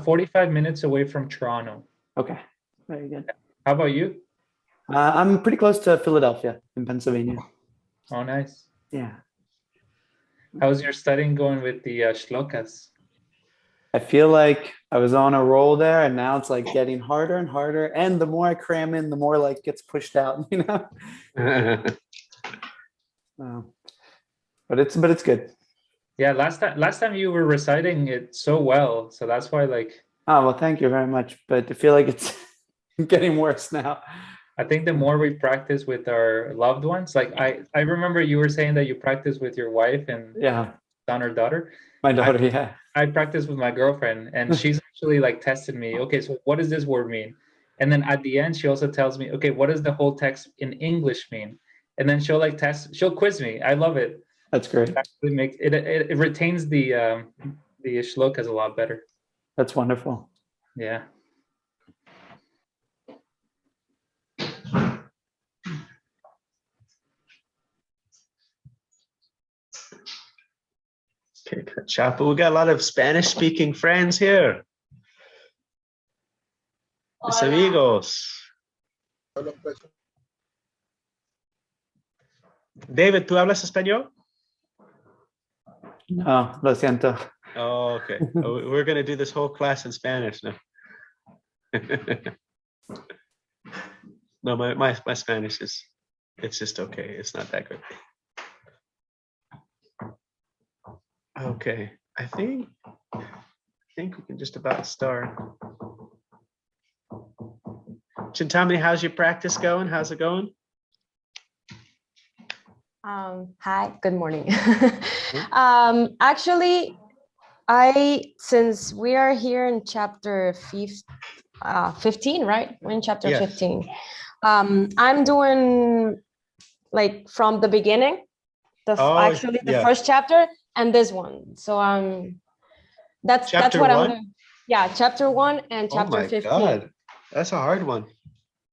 45 minutes away from Toronto. Okay, very good. How about you? I'm pretty close to Philadelphia in Pennsylvania. Oh, nice. Yeah. How's your studying going with the shlokas? I feel like I was on a roll there, and now it's like getting harder and harder. And the more I cram in, the more like gets pushed out, you know? But it's good. Yeah, last time you were reciting it so well, so that's why like. Oh, well, thank you very much. But I feel like it's getting worse now. I think the more we practice with our loved ones, like I remember you were saying that you practice with your wife and Yeah, son or daughter. my daughter. Yeah. I practice with my girlfriend, and she's actually like tested me. Okay, so what does this word mean? And then at the end, she also tells me, okay, what does the whole text in English mean? And then she'll quiz me. I love it. That's great. It actually makes it retains the shlokas a lot better. That's wonderful. Yeah. Okay, Chapo, we got a lot of Spanish-speaking friends here. Mis amigos. David, ¿tú hablas español? No, lo siento. Oh, okay. We're going to do this whole class in Spanish now. No, my Spanish it's just okay. It's not that good. Okay, I think we can just about start. Chintamani, how's your practice going? How's it going? Hi, good morning. Actually, since we are here in chapter 15, right? We're in chapter 15. I'm doing like from the beginning, the first chapter and this one. So that's what I'm doing. Yeah, chapter 1 and chapter 15. God, that's a hard one.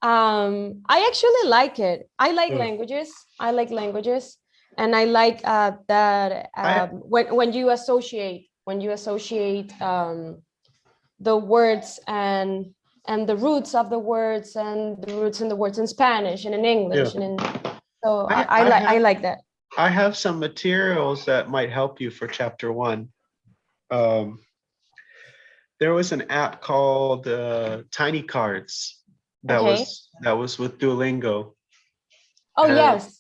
I actually like it. I like languages. And I like that when you associate the words and the roots of the words and the roots in the words in Spanish and in English so I like that. I have some materials that might help you for chapter 1. There was an app called Tiny Cards that was with Duolingo. Oh, yes.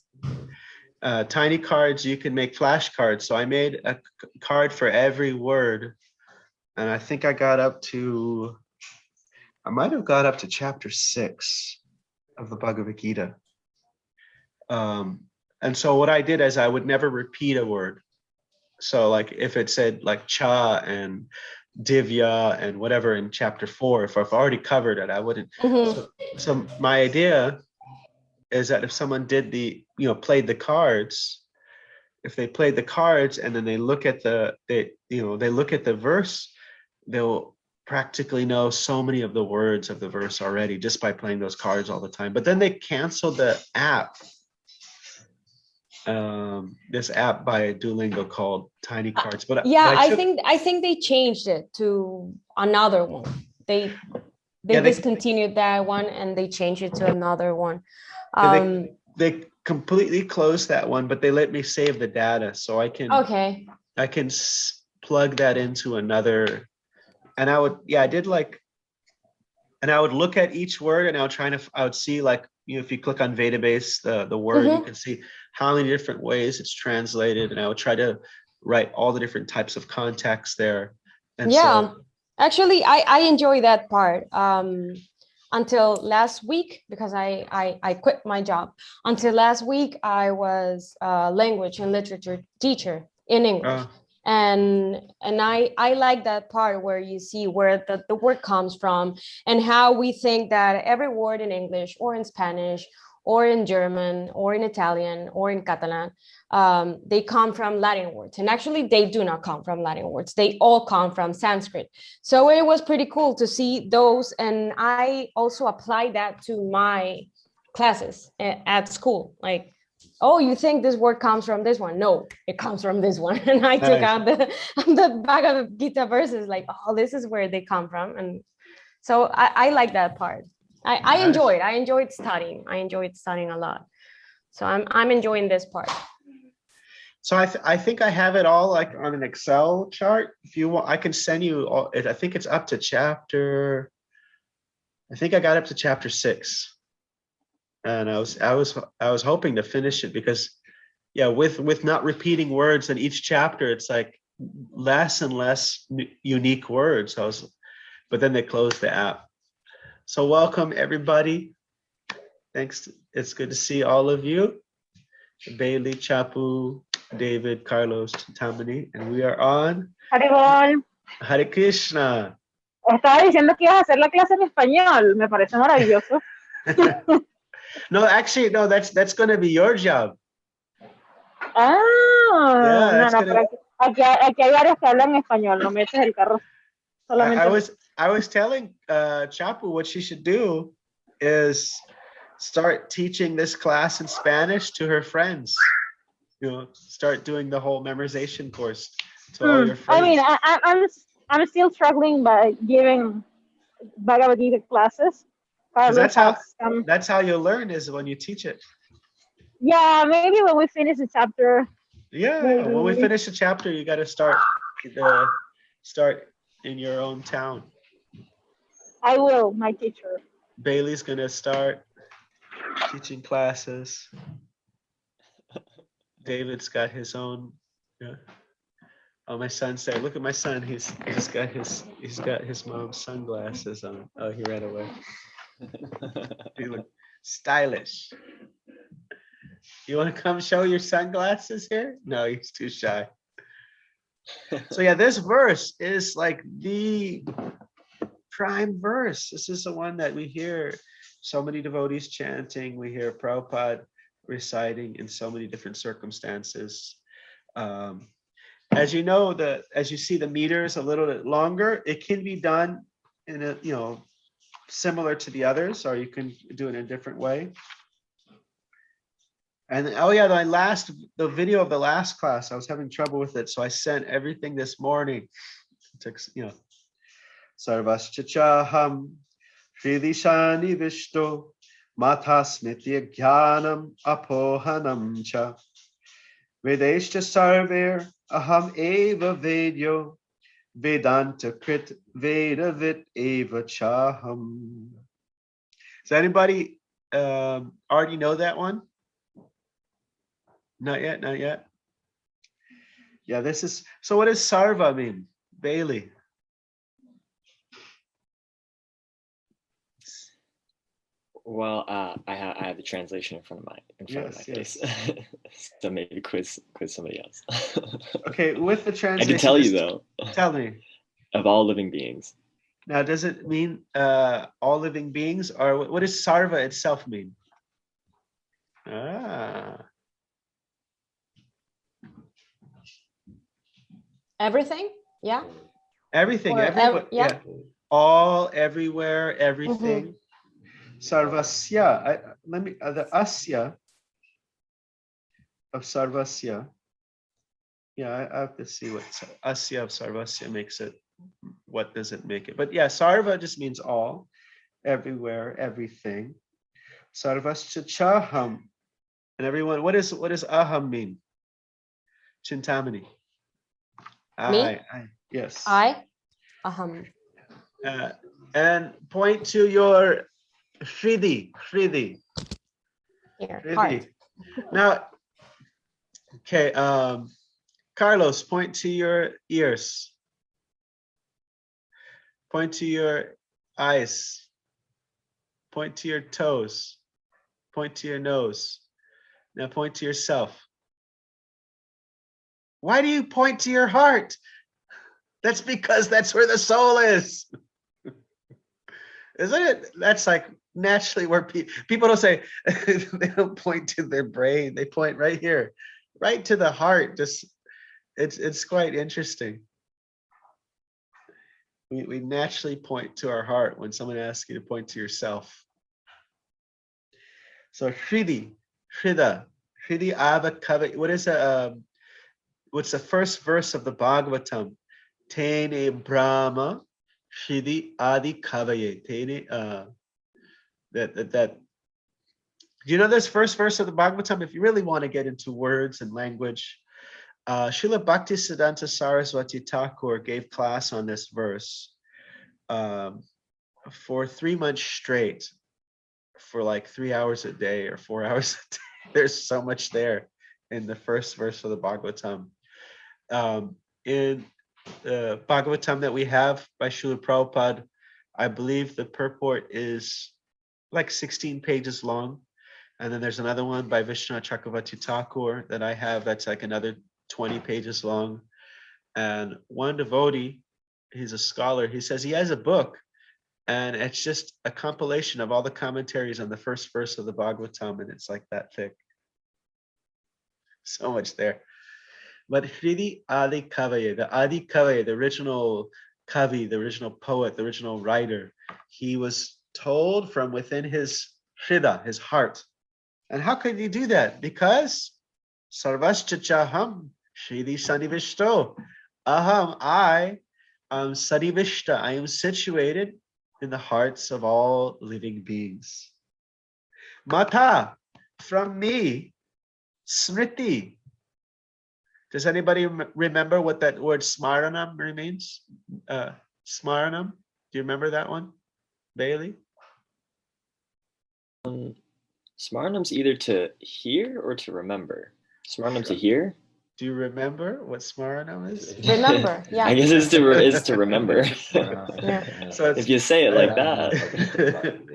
Tiny Cards, you can make flashcards. So I made a card for every word, and I think I might have got up to chapter 6 of the Bhagavad Gītā. And so what I did is I would never repeat a word. So like if it said like cha and divya and whatever in chapter 4, if I've already covered it, I wouldn't. So my idea is that if someone did played the cards, if they played the cards and then they look at they look at the verse, they'll practically know so many of the words of the verse already just by playing those cards all the time. But then they canceled the app. This app by Duolingo called Tiny Cards, but I think they changed it to another one. They discontinued that one and they changed it to another one. They completely closed that one, but they let me save the data, so I can plug that into another. And I would look at each word and I would see like, if you click on Database, the word, you can see how many different ways it's translated, and I would try to write all the different types of context there. And actually, I enjoy that part until last week, because I quit my job. Until last week, I was a language and literature teacher in English. And I like that part where you see where the word comes from and how we think that every word in English or in Spanish or in German or in Italian or in Catalan, they come from Latin words. And actually they do not come from Latin words. They all come from Sanskrit. So it was pretty cool to see those. And I also applied that to my classes at school. Like oh, you think this word comes from this one? No, it comes from this one. And I took Nice. out the Bhagavad Gītā verses, like, oh, this is where they come from. And so I like that part. I Nice. enjoyed. I enjoyed studying. I enjoyed studying a lot. So I'm enjoying this part. So I think I have it all like on an Excel chart. If you want, I can send you all. I think it's up to chapter. I think I got up to chapter 6, and I was hoping to finish it because, yeah, with not repeating words in each chapter, it's like less and less unique words. But then they closed the app. So welcome everybody. Thanks. It's good to see all of you. Bailey, Chapu, David, Carlos, Tamani, and we are on Haribol, Hare Krishna. estaba diciendo que ibas a hacer la clase en español. Me parece maravilloso. No, actually, no, that's going to be your job. Ah, Yeah, no, pero aquí hay varios que hablan español. No me eches el carro. I was telling Chapu what she should do is start teaching this class in Spanish to her friends. You know, start doing the whole memorization course to all your friends. I mean, I'm still struggling by giving Bhagavad Gītā classes. That's how you'll learn, is when you teach it. Yeah, maybe when we finish the chapter. Yeah, maybe. when we finish the chapter, you got to start in your own town. I will, my teacher. Bailey's gonna start teaching classes. David's got his own. Yeah. Oh, my son said, "Look at my son. He's got his mom's sunglasses on." Oh, he ran away. He looked stylish. You want to come show your sunglasses here? No, he's too shy. So yeah, this verse is like the prime verse. This is the one that we hear so many devotees chanting. We hear Prabhupada reciting in so many different circumstances. As you know, as you see the meters a little bit longer, it can be done in a, similar to the others, or you can do it in a different way. And oh yeah, the video of the last class, I was having trouble with it, so I sent everything this morning. It took, Sarvaschachaham Hridishani Vishto Mathasmitya Jnanam Apohanam Cha Vedeshcha Sarver Aham Eva Vedyo Vedanta Krit Vedavit Eva Chaham. Does anybody already know that one? Not yet. Yeah, this is, so what does Sarva mean? Bailey. Well, I have the translation in front of my face, so maybe quiz somebody else. Okay, with the translation, I can tell you though. Tell me. Of all living beings. Now, does it mean all living beings, or what does Sarva itself mean? Everything? Yeah. Everything. Yeah. All, everywhere, everything. Mm-hmm. Sarvasya. The asya of Sarvasya. Yeah, I have to see what asya of Sarvasya makes it. What does it make it? But yeah, Sarva just means all, everywhere, everything. Sarvasya chaham. And everyone, what does aham mean? Chintamani. Me? Yes. I? Aham. And point to your Hridi. Here, Hridi. heart. Now, okay, Carlos, point to your ears. Point to your eyes. Point to your toes. Point to your nose. Now point to yourself. Why do you point to your heart? That's because that's where the soul is. Isn't it? That's like naturally where people don't say, they don't point to their brain. They point right here, right to the heart. Just it's quite interesting. We naturally point to our heart when someone asks you to point to yourself. So Hridi, Hrida, Shridi Adi Kavaye. What's the first verse of the Bhagavatam? Tene Brahma Shridi Adi Kavaye. Tene that do you know this first verse of the Bhagavatam? If you really want to get into words and language, Srila Bhaktisiddhanta Saraswati Thakur gave class on this verse for 3 months straight, for like 3 hours a day or 4 hours a day. There's so much there in the first verse of the Bhagavatam. In the Bhagavatam that we have by Srila Prabhupada, I believe the purport is like 16 pages long. And then there's another one by Vishwanath Chakravarti Thakur that I have that's like another 20 pages long. And one devotee, he's a scholar, he says he has a book and it's just a compilation of all the commentaries on the first verse of the Bhagavatam, and it's like that thick. So much there. But Shridi Adi Kavaye, the original Kavi, the original poet, the original writer, he was told from within his Hridaya, his heart. And how could he do that? Because Sarvascha Chaham Shridi Sanivishto. Aham, I am Sanivishta. I am situated in the hearts of all living beings. Mata, from me, Smriti. Does anybody remember what that word smaranam means? Smaranam? Do you remember that one, Bailey? Smaranam's either to hear or to remember. Smaranam to hear. Do you remember what smaranam is? Remember, yeah. I guess it's to remember. Yeah. So if you say it like that.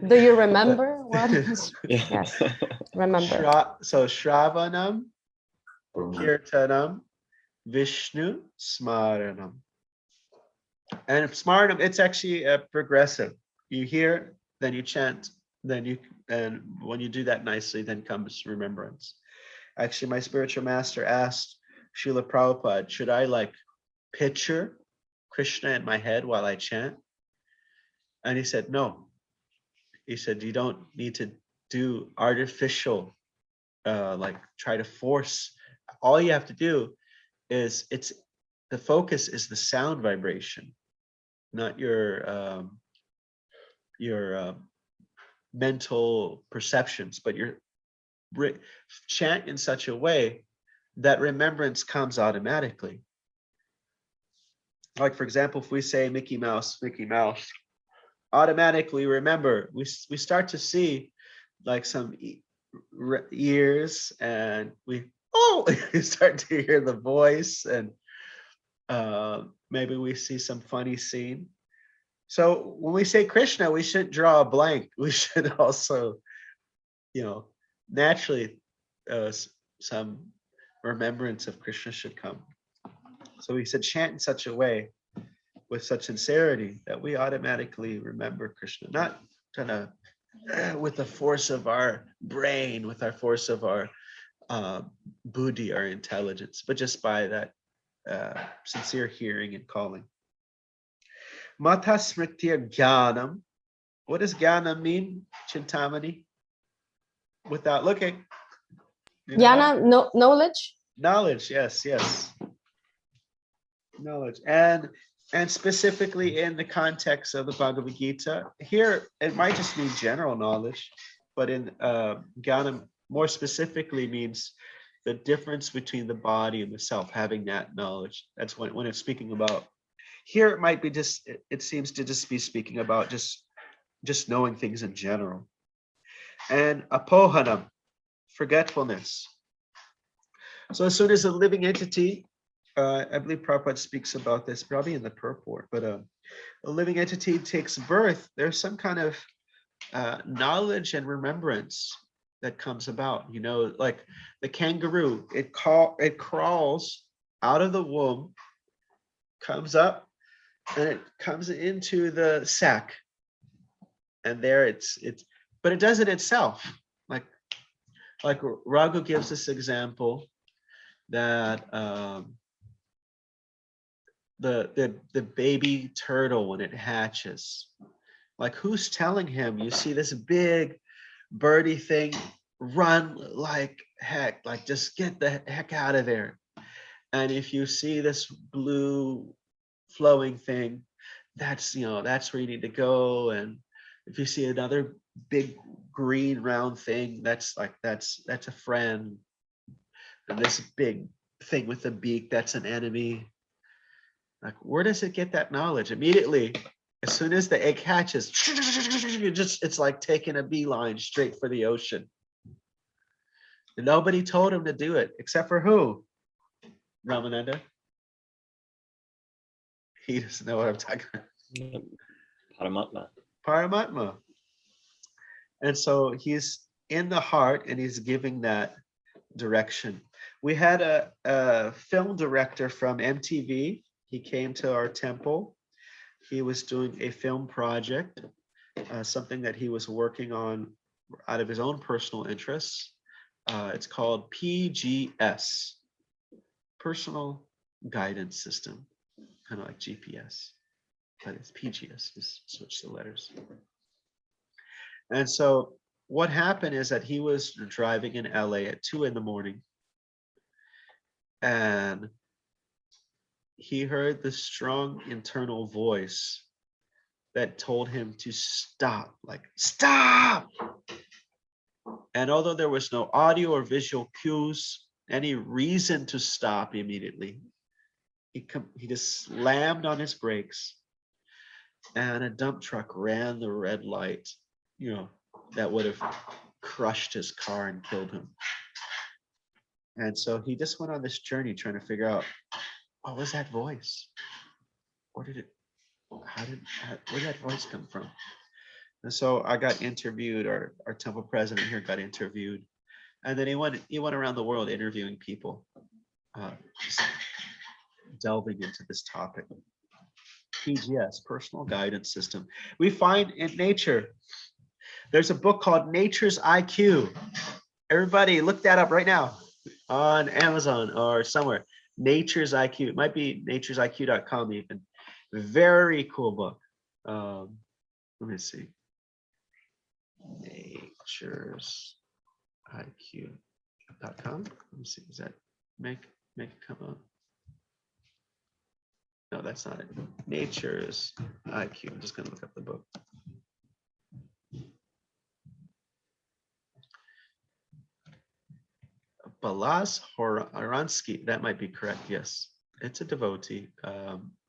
Do you remember what? Yeah. Yes, remember. So Shravanam, Kirtanam, Vishnu, Smaranam. And Smaranam, it's actually progressive. You hear, then you chant, and when you do that nicely, then comes remembrance. Actually, my spiritual master asked Srila Prabhupada, should I like picture Krishna in my head while I chant? And he said, no. He said, you don't need to do artificial, like try to force. All you have to do is the focus is the sound vibration, not your mental perceptions, but your chant in such a way that remembrance comes automatically. Like, for example, if we say Mickey Mouse, Mickey Mouse, automatically remember, we start to see like some ears, and we start to hear the voice, and maybe we see some funny scene. So when we say Krishna, we shouldn't draw a blank. We should also, naturally some remembrance of Krishna should come. So we said chant in such a way, with such sincerity, that we automatically remember Krishna, not kind of with the force of our brain, with our force of our buddhi, our intelligence, but just by that sincere hearing and calling. Mata smritya jnanam. What does jnana mean, Chintamani? Without looking. Jnana, knowledge? Knowledge, yes. Knowledge. And specifically in the context of the Bhagavad Gītā, here it might just mean general knowledge, but in jnana more specifically means the difference between the body and the self, having that knowledge. That's when it's speaking about. Here it might be it seems to just be speaking about just knowing things in general. And apohanam, forgetfulness. So as soon as a living entity, I believe Prabhupada speaks about this probably in the purport, but a living entity takes birth, there's some kind of knowledge and remembrance that comes about. Like the kangaroo, it crawls out of the womb, comes up, and it comes into the sack, and there it's but it does it itself. Like Raghu gives this example that the baby turtle, when it hatches, like who's telling him, you see this big birdie thing run like heck, like just get the heck out of there. And if you see this blue flowing thing, that's that's where you need to go. And if you see another big green round thing, that's a friend. And this big thing with the beak, that's an enemy. Like, where does it get that knowledge? Immediately, as soon as the egg hatches, it's like taking a beeline straight for the ocean. And nobody told him to do it, except for who? Ramananda? He doesn't know what I'm talking about. Paramatma. Paramatma. And so he's in the heart and he's giving that direction. We had a film director from MTV. He came to our temple. He was doing a film project, something that he was working on out of his own personal interests. It's called PGS, Personal Guidance System, kind of like GPS, but it's PGS, just switch the letters. And so what happened is that he was driving in LA at 2 a.m. and he heard the strong internal voice that told him to stop, like, stop. And although there was no audio or visual cues, any reason to stop immediately, he just slammed on his brakes and a dump truck ran the red light, that would have crushed his car and killed him. And so he just went on this journey trying to figure out, what was that voice? Where did that voice come from? And so I got interviewed, our temple president here got interviewed. And then he went around the world interviewing people, just delving into this topic. PGS, Personal Guidance System. We find in nature, there's a book called Nature's IQ. Everybody look that up right now on Amazon or somewhere. Nature's IQ. It might be naturesiq.com even. Very cool book. Let me see. Naturesiq.com. Let me see. Does that make it come up? No, that's not it. Nature's IQ. I'm just going to look up the book. Balazs Horansky, that might be correct. Yes, it's a devotee.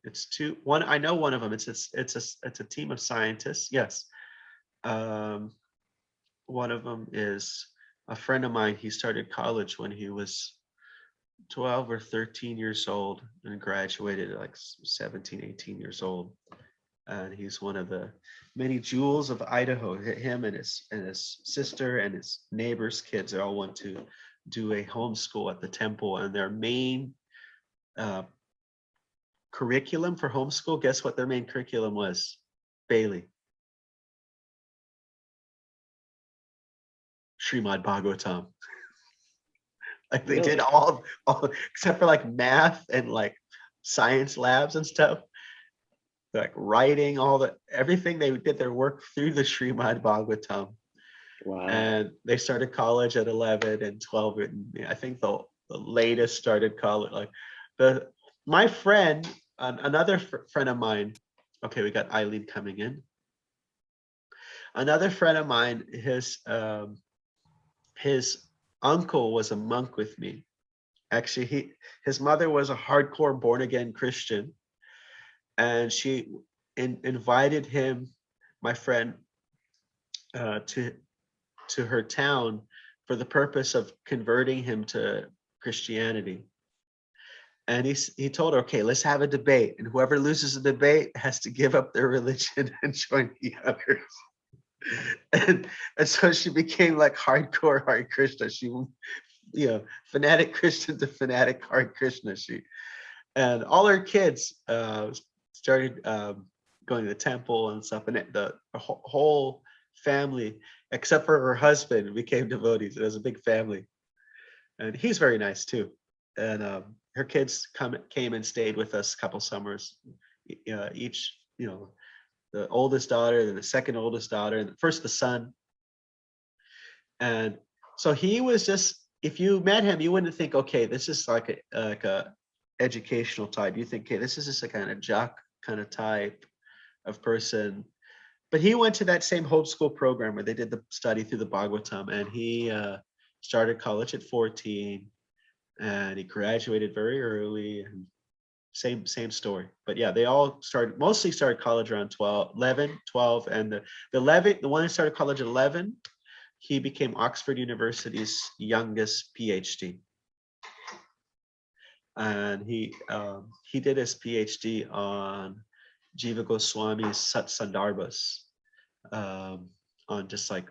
It's two. One, I know one of them. It's a team of scientists. Yes. One of them is a friend of mine. He started college when he was 12 or 13 years old and graduated at like 17, 18 years old. And he's one of the many jewels of Idaho. Him and his sister and his neighbors' kids all went to do a homeschool at the temple, and their main curriculum for homeschool, guess what their main curriculum was? Bailey. Srimad Bhagavatam. Like they did all except for like math and like science labs and stuff, like writing, everything. They did their work through the Srimad Bhagavatam. Wow. And they started college at 11 and 12. And I think the latest started college. Like my friend, another friend of mine. Okay, we got Eileen coming in. Another friend of mine, his uncle was a monk with me. Actually, his mother was a hardcore born again Christian, and she invited him, my friend, to her town for the purpose of converting him to Christianity. And he told her, okay, let's have a debate, and whoever loses the debate has to give up their religion and join the others. And so she became like hardcore Hare Krishna. She, fanatic Christian to fanatic Hare Krishna. And all her kids started going to the temple and stuff, and the whole family, except for her husband, became devotees. It was a big family, and he's very nice too. And her kids came and stayed with us a couple summers, each, the oldest daughter, then the second oldest daughter, and first the son. And So he was just, if you met him, you wouldn't think, okay, this is like a educational type. You think, okay, this is just a kind of jock kind of type of person. But he went to that same homeschool program where they did the study through the Bhagavatam, and he started college at 14, and he graduated very early, and same story. But yeah, they all mostly started college around 11, 12, and the one who started college at 11, he became Oxford University's youngest PhD. And he did his PhD on Jiva Goswami's Sat Sandarbhas, on just like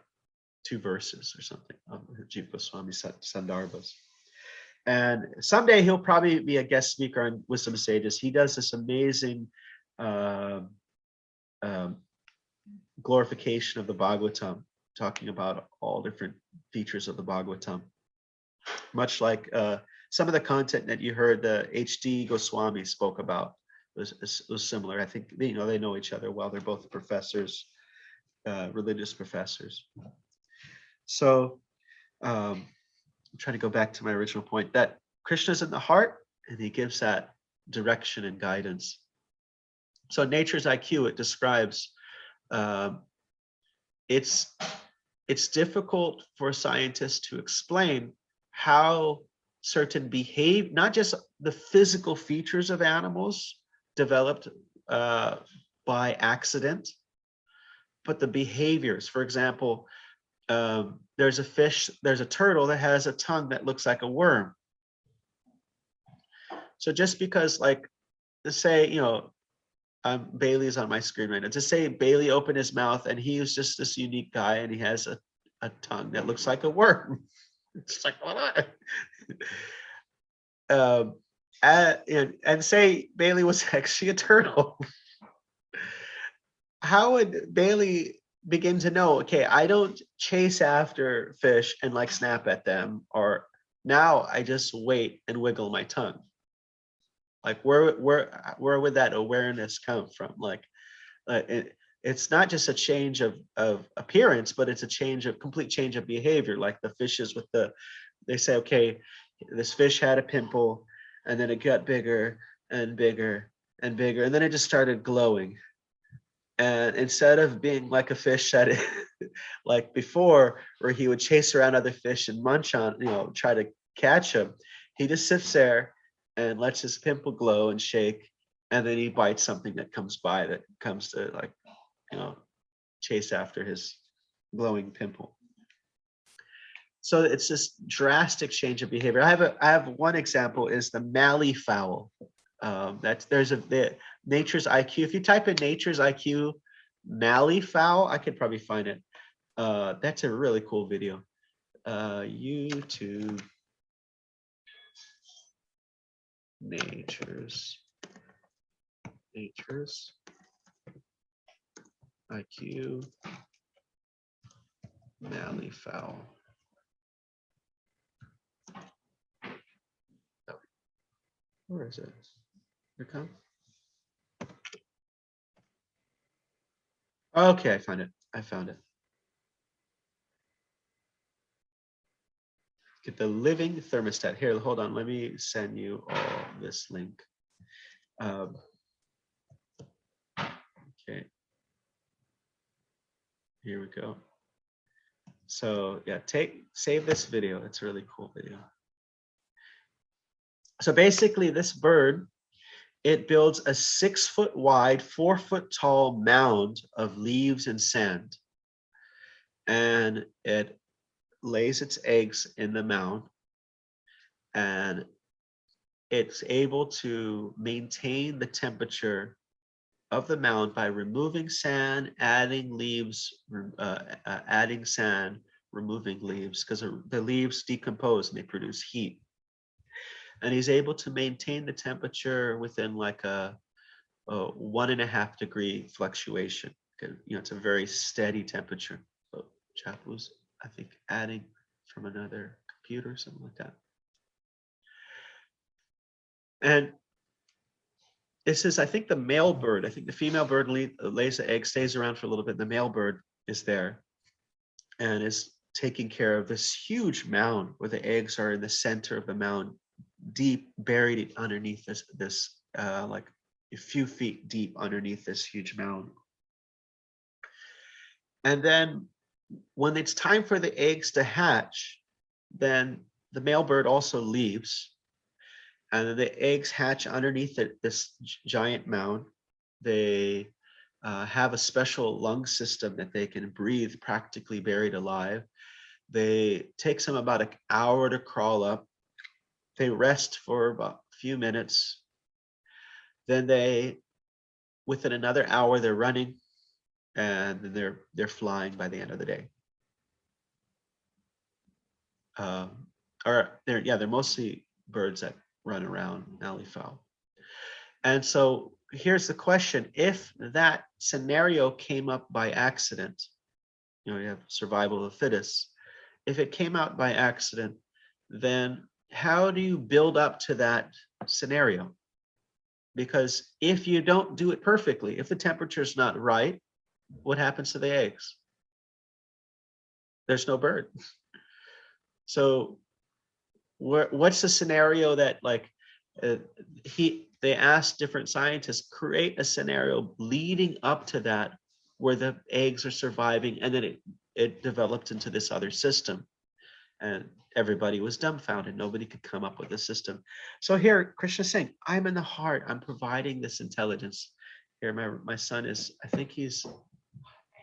2 verses or something of Jiva Goswami's Sat Sandarbhas. And someday he'll probably be a guest speaker on Wisdom Sages. He does this amazing glorification of the Bhagavatam, talking about all different features of the Bhagavatam. Much like some of the content that you heard the HD Goswami spoke about was similar. I think they know each other well. They're both professors, religious professors. So I'm trying to go back to my original point that Krishna's in the heart, and he gives that direction and guidance. So Nature's IQ, it describes it's difficult for scientists to explain how certain not just the physical features of animals developed by accident, but the behaviors. For example, there's a turtle that has a tongue that looks like a worm. So just because, like, let's say, Bailey's on my screen right now. Just say Bailey opened his mouth and he was just this unique guy and he has a tongue that looks like a worm. It's like, what? And say Bailey was actually a turtle. How would Bailey begin to know, okay, I don't chase after fish and like snap at them, or now I just wait and wiggle my tongue? Like where would that awareness come from? Like it's not just a change of appearance, but it's a complete change of behavior. Like the fishes they say, okay, this fish had a pimple and then it got bigger and bigger and bigger, and then it just started glowing. And instead of being like a fish that like before, where he would chase around other fish and munch on, try to catch them, he just sits there and lets his pimple glow and shake, and then he bites something that comes by that comes to like, chase after his glowing pimple. So it's this drastic change of behavior. I have one example is the mallee fowl. There's Nature's IQ. If you type in Nature's IQ mallee fowl, I could probably find it. That's a really cool video. YouTube Nature's IQ mallee fowl. Where is it? Here it comes. Okay, I found it. Get the living thermostat. Here, hold on. Let me send you all this link. Okay. Here we go. So yeah, save this video. It's a really cool video. So basically this bird, it builds a 6-foot wide, 4-foot tall mound of leaves and sand. And it lays its eggs in the mound, and it's able to maintain the temperature of the mound by removing sand, adding leaves, adding sand, removing leaves, because the leaves decompose and they produce heat. And he's able to maintain the temperature within like a 1.5 degree fluctuation. It's a very steady temperature. So Chapu's, I think, adding from another computer, something like that. And this is, I think, the male bird. I think the female bird lays the egg, stays around for a little bit. The male bird is there and is taking care of this huge mound where the eggs are in the center of the mound, deep buried underneath this like a few feet deep underneath this huge mound. And then when it's time for the eggs to hatch, then the male bird also leaves, and then the eggs hatch underneath this giant mound. They have a special lung system that they can breathe practically buried alive. They takes them about an hour to crawl up. They rest for about a few minutes. Then within another hour, they're running, and then they're flying by the end of the day. They're mostly birds that run around, alley fowl. And so here's the question: if that scenario came up by accident, you have survival of the fittest. If it came out by accident, then how do you build up to that scenario? Because if you don't do it perfectly, if the temperature is not right, what happens to the eggs? There's no bird. So what's the scenario that they asked different scientists, create a scenario leading up to that where the eggs are surviving, and then it developed into this other system. And everybody was dumbfounded. Nobody could come up with a system. So here, Krishna's saying, I'm in the heart. I'm providing this intelligence. Here, my son is, I think he's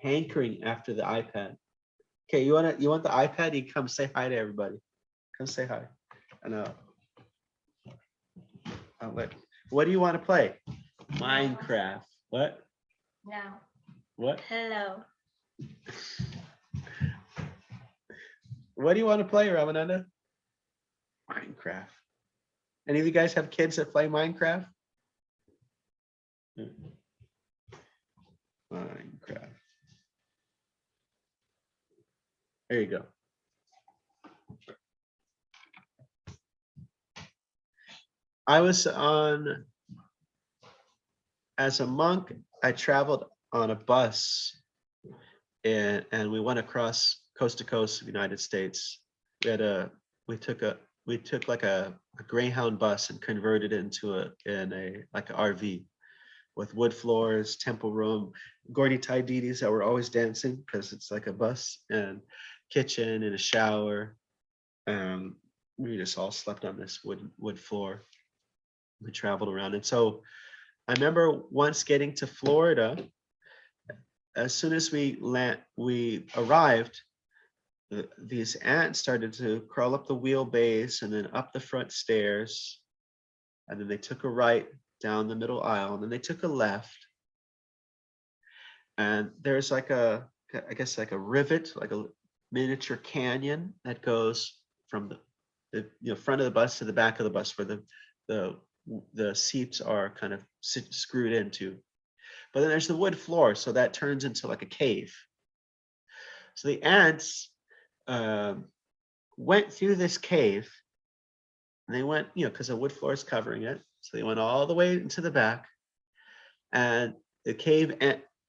hankering after the iPad. Okay, you want the iPad? You come say hi to everybody. Come say hi. And what do you want to play? Minecraft. What? No. What? Hello. What do you want to play, Ramananda? Minecraft. Any of you guys have kids that play Minecraft? Minecraft. There you go. I was as a monk, I traveled on a bus and we went across coast to coast of the United States. We took like a Greyhound bus and converted it into an RV with wood floors, temple room, Gordy Taiditis that were always dancing because it's like a bus, and kitchen and a shower. We just all slept on this wood floor. We traveled around. And so I remember once getting to Florida, as soon as we arrived, these ants started to crawl up the wheelbase and then up the front stairs. And then they took a right down the middle aisle, and then they took a left. And there's like a rivet, like a miniature canyon that goes from the front of the bus to the back of the bus, where the seats are kind of screwed into. But then there's the wood floor, so that turns into like a cave. So the ants went through this cave, and they went, because the wood floor is covering it. So they went all the way into the back, and the cave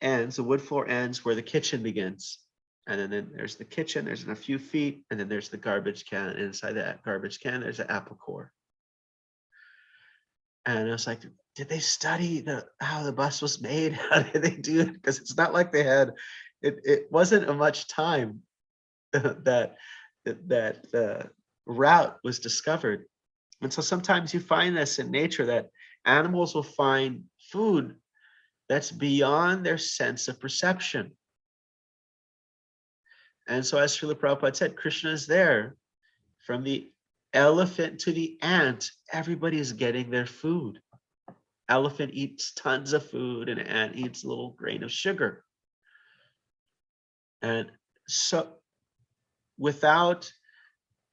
ends, the wood floor ends where the kitchen begins. And then there's the kitchen, there's a few feet, and then there's the garbage can. And inside that garbage can, there's an apple core. And I was like, did they study how the bus was made? How did they do it? Because it's not like they had, it wasn't a much time that the route was discovered. And so sometimes you find this in nature, that animals will find food that's beyond their sense of perception. And so as Srila Prabhupada said, Krishna is there. From the elephant to the ant, everybody is getting their food. Elephant eats tons of food, and an ant eats a little grain of sugar. And so without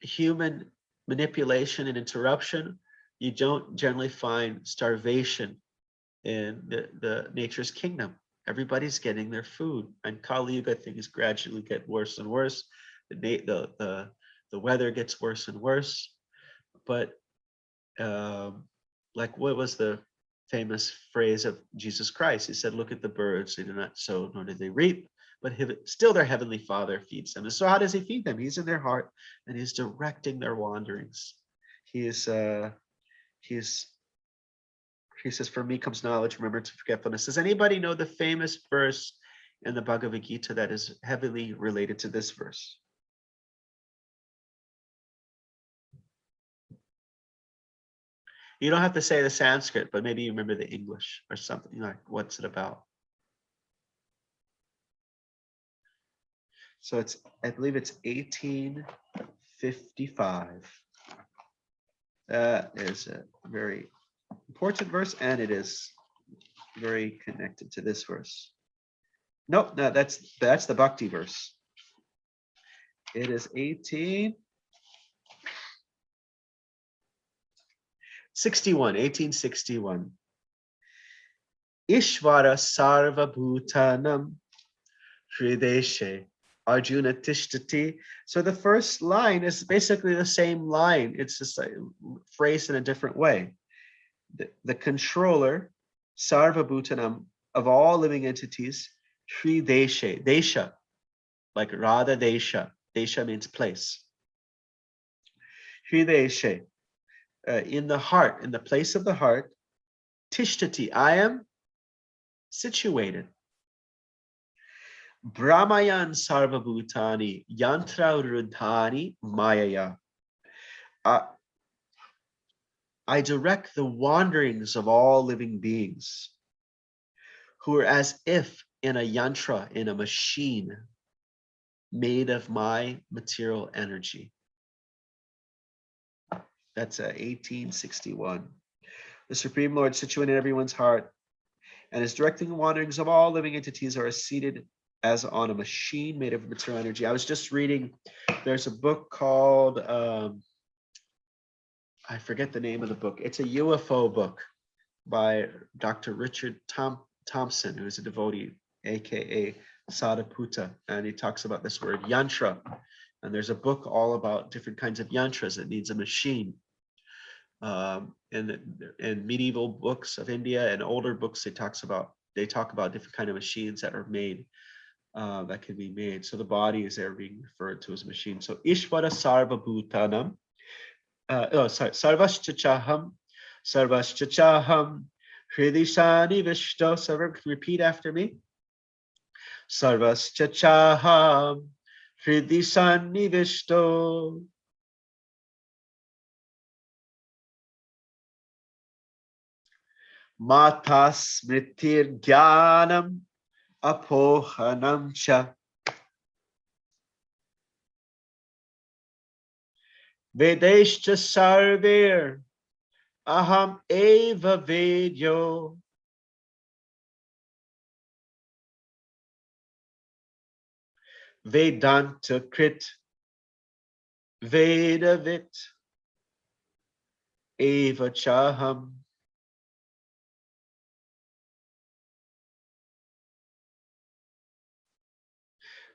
human manipulation and interruption, you don't generally find starvation in the nature's kingdom. Everybody's getting their food, and Kali Yuga things gradually get worse and worse. The weather gets worse and worse. But like, what was the famous phrase of Jesus Christ? He said, "Look at the birds; they do not sow, nor do they reap, but still their heavenly Father feeds them. And so how does he feed them? He's in their heart and he's directing their wanderings. He says, for me comes knowledge, remembrance, and forgetfulness. Does anybody know the famous verse in the Bhagavad Gītā that is heavily related to this verse? You don't have to say the Sanskrit, but maybe you remember the English or something. Like, what's it about? So I believe it's 1855. That is a very important verse, and it is very connected to this verse. Nope, no, that's the Bhakti verse. It is 1861. Ishvara sarva bhutanam hrideshe Arjuna tishtati. So the first line is basically the same line. It's just phrased in a different way. The controller, sarva bhutanam, of all living entities, hrideshe, desha, like Radha desha. Desha means place. Hrideshe, in the heart, in the place of the heart, tishtati, I am situated. Brahmayan sarvabhutani yantra rudhani mayaya. I direct the wanderings of all living beings who are as if in a yantra, in a machine made of my material energy. That's 1861. The Supreme Lord, situated in everyone's heart, and is directing the wanderings of all living entities, are seated as on a machine made of material energy. I was just reading, there's a book called, I forget the name of the book. It's a UFO book by Dr. Richard Thompson, who is a devotee, aka Sadhaputta, and he talks about this word yantra. And there's a book all about different kinds of yantras that needs a machine. In medieval books of India and older books, they talk about different kind of machines that are made, that can be made. So the body is there being referred to as a machine. So Ishvara Sarva Bhutanam, Sarvaschachaham, Hridishani Vishto. So everyone can repeat after me. Sarvaschachaham, Hridishani Vishto. Matas Mritir Jnanam Apohanam Cha. Vedeshcha Sarvir Aham Eva Vedyo. Vedanta Krit Vedavit Eva Chaham.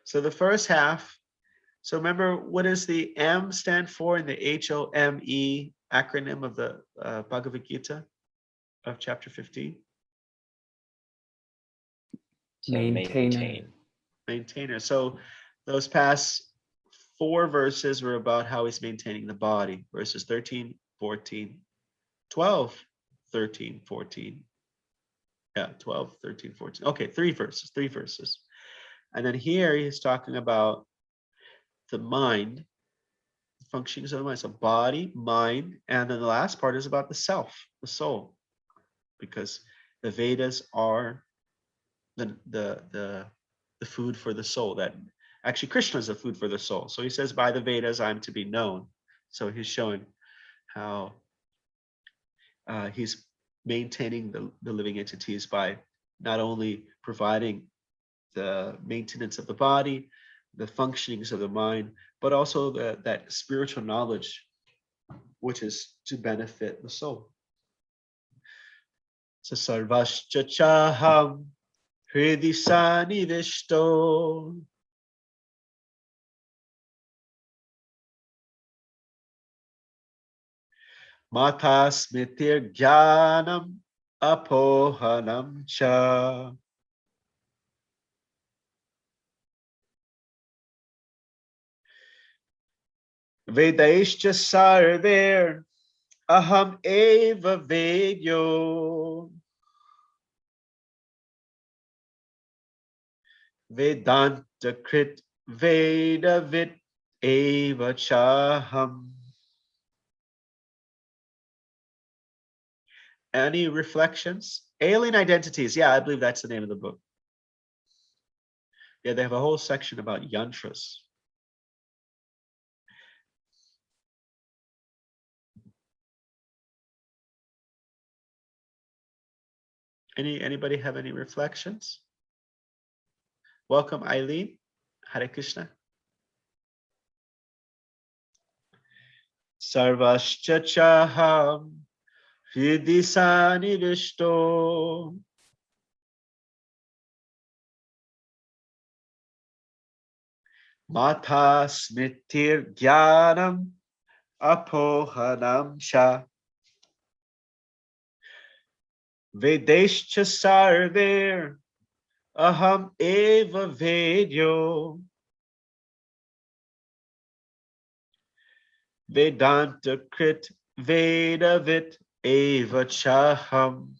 So the first half, so remember, what does the M stand for in the HOME acronym of the Bhagavad Gītā of chapter 15? Maintainer. So those past 4 verses were about how he's maintaining the body. Verses 13, 14, 12, 13, 14. Yeah, 12, 13, 14. Okay, 3 verses. And then here he's talking about the mind, the functions of the mind. So body, mind, and then the last part is about the self, the soul, because the Vedas are the food for the soul. That actually Krishna is the food for the soul. So he says, by the Vedas I'm to be known. So he's showing how he's maintaining the living entities by not only providing the maintenance of the body, the functionings of the mind, but also that spiritual knowledge, which is to benefit the soul. So sarvaschachaham hridisani vishto. Matasmitir jnanam apohanam cha. Vedaishcha sarver aham eva vedyo. Vedanta krit vedavit eva chaham. Any reflections? Alien Identities. Yeah, I believe that's the name of the book. Yeah, they have a whole section about yantras. Anybody have any reflections? Welcome, Eileen. Hare Krishna. Sarvascha chaham hridisani vishto. Mata smitir jnanam apohanam sha. Vedeshcha sarver aham eva vedyo. Vedanta krit vedavit eva chaham.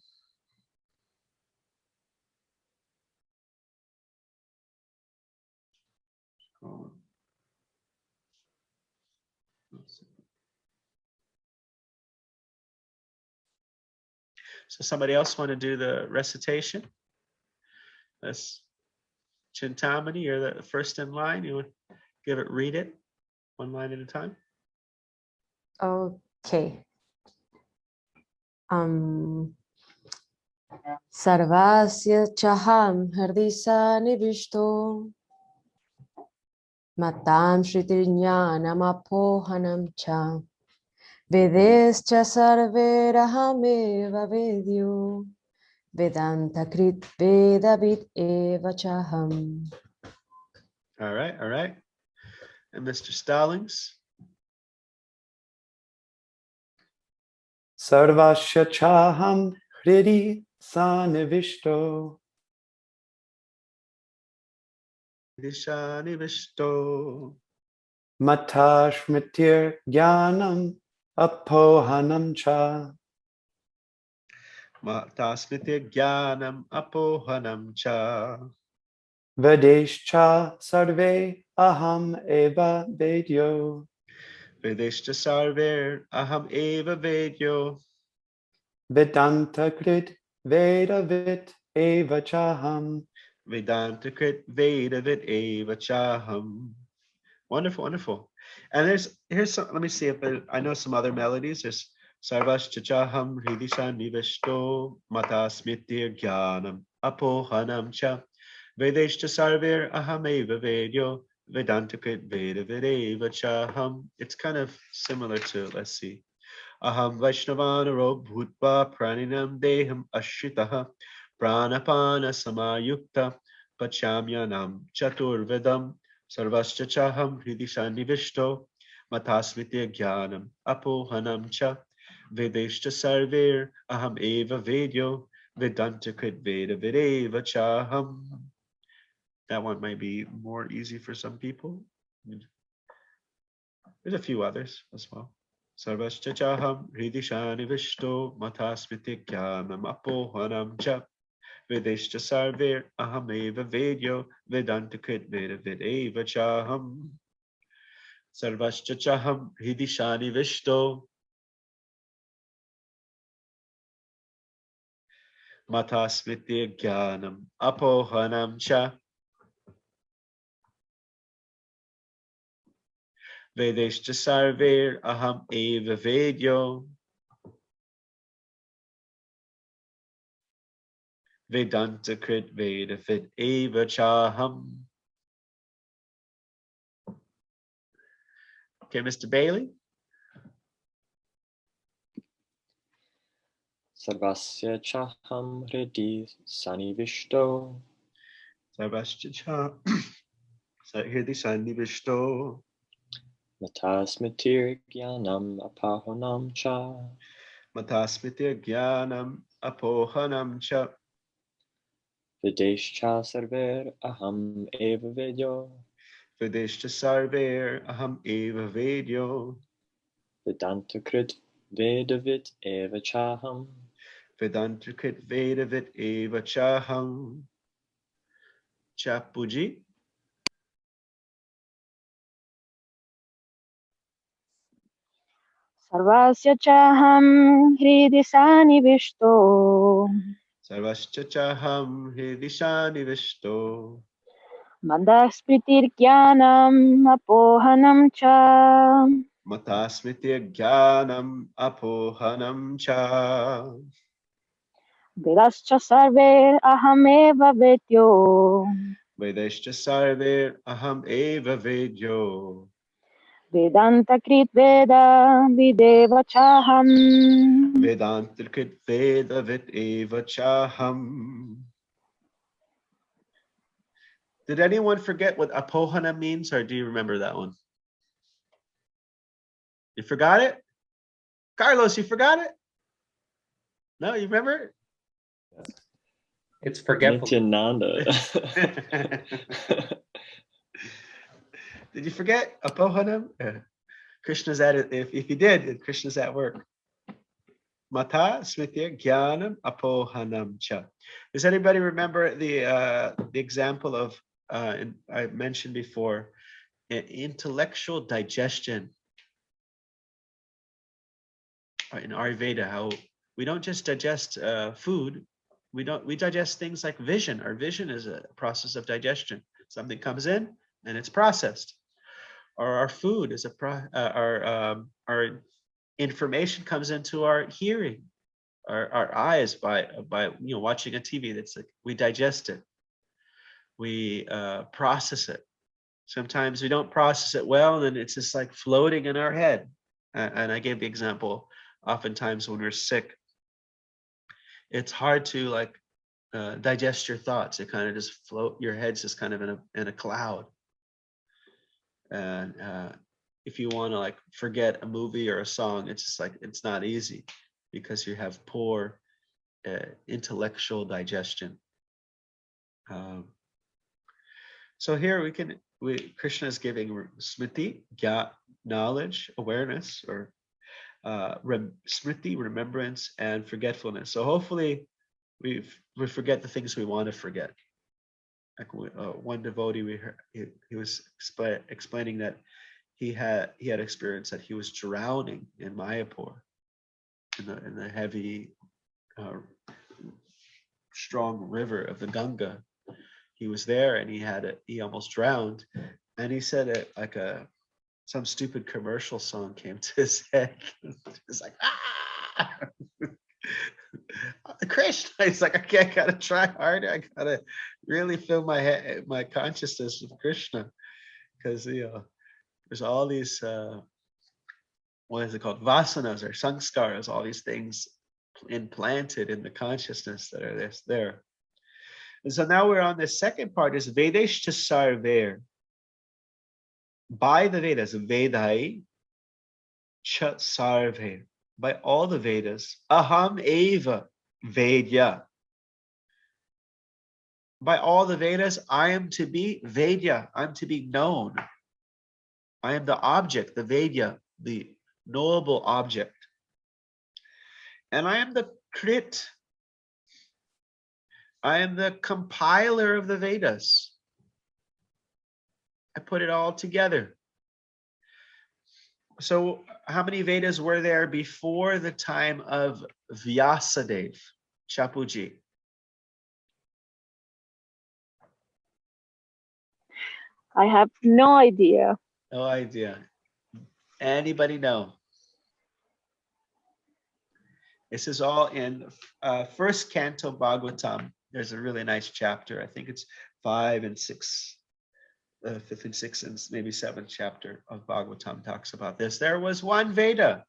So somebody else want to do the recitation? That's Chintamani, you're the first in line. You want to read it one line at a time? Okay. Sarvasya chaham hardisa nivishto matam shritirjnanam apohanam cha vedescha sarverahameva vedyo vedanta krit vedavit eva chaham. All right, all right. And Mr. Stallings? Sarvasya chaham hridi sanivishto. Dishani Vishto. Mata shmitir jnanam apohanam cha. Matasmiti Jnanam Apohanam Cha. Vedeshcha sarve aham eva vedyo. Vedeshta Sarver Aham Eva Vedyo. Vedanta krit vedavit eva chaham. Vedanta Krit Vedavit Eva Chaham. Wonderful, wonderful. And here's some, let me see if I know some other melodies. There's Sarvash Chachaham Hridisha Niveshto Matasmitir Jnanam Apohanam Cha. Vedeshta Sarvir Ahameva Vedyo Vedanta Krit Veda Vedeva Chaham. It's kind of similar to, let's see. Aham Vaishnavanaro Bhutva Praninam Deham Ashritaha Pranapana Samayukta Pachamyanam Chaturvedam Sarvascha Chaham Hridisha Nivishto Matasmiti Jnanam Apohanam Cha Vedeshta Sarvir Aham Eva Vedyo Vedanta Krit Veda Vedeva Chaham. That one might be more easy for some people. There's a few others as well. Sarvascha Chaham Hridishani Vishto Matasmiti Jnanam Apohanam Cha Vedeshta Sarvir Ahameva Vedyo Vedanta Krit Veda Vedeva Chaham. Sarvascha Chaham Hridishani Vishto Matasmiti Jnanam Apohanam Cha Vedeshta Sarvir Aham Eva Vedyo Vedanta Krit Veda Vedeva Chaham. Okay, Mr. Bailey. Sarvasya chaham hridi sanivishto. Sarvascha Chaham Hridishani Vishto Matasmitir jnanam apohanam cha. Matasmiti Jnanam Apohanam Cha Videshcha sarver aham eva vedyo. Vedeshta sarver aham eva vedyo. Vedanta krit vedavit eva chaham. Vedanta krit vedavit eva chaham. Chapuji. Sarvasya chaham hridi sanivishto. Sarvascha chaham hridishani vishto. Mandah spritir jnanam apohanam cha. Matasmiti jnanam apohanam cha. Vedascha sarver ahameva vetyo. Vedeshta sarver aham eva vedyo. Vedanta krit veda videva chaham. Vedanta krit vedavit eva chaham. Did anyone forget what apohana means, or do you remember that one? You forgot it? Carlos, you forgot it? No, you remember it? It's forgetful. Nityananda. Did you forget apohanam? Krishna's at it. If you did, Krishna's at work. Mata smritya jnanam apohanam cha. Does anybody remember the example of I mentioned before, intellectual digestion in Ayurveda? How we don't just digest food, we digest things like vision. Our vision is a process of digestion. Something comes in and it's processed. Or our food is our information comes into our hearing, our eyes by watching a TV. That's like we digest it, we process it. Sometimes we don't process it well, and it's just like floating in our head. And I gave the example, oftentimes when we're sick, it's hard to like digest your thoughts. It kind of just float, your head's just kind of in a cloud. And if you want to like forget a movie or a song, it's just like it's not easy because you have poor intellectual digestion. So here Krishna is giving smriti, knowledge, awareness, or smriti, remembrance, and forgetfulness. So hopefully we forget the things we want to forget. Like one devotee, he was explaining that he had experienced that he was drowning in Mayapur, in the heavy, strong river of the Ganga. He was there and he almost drowned, and he said some stupid commercial song came to his head. It's like, Krishna. He's like, okay, I gotta try harder. I gotta really fill my consciousness with Krishna, because there's all these what is it called, vasanas or sanskaras, all these things implanted in the consciousness that are there. And so now we're on the second part, is Vedeshta sarver. By the Vedas, Vedai cha sarve. By all the Vedas, aham eva vedya. By all the Vedas, I am to be Vedya. I'm to be known. I am the object, the Vedya, the knowable object. And I am the Krit. I am the compiler of the Vedas. I put it all together. So how many Vedas were there before the time of Vyasadeva, Chapuji? I have no idea. No idea. Anybody know? This is all in first canto Bhagavatam. There's a really nice chapter. I think it's 5 and 6, 5th and 6th and maybe 7th chapter of Bhagavatam talks about this. There was one Veda,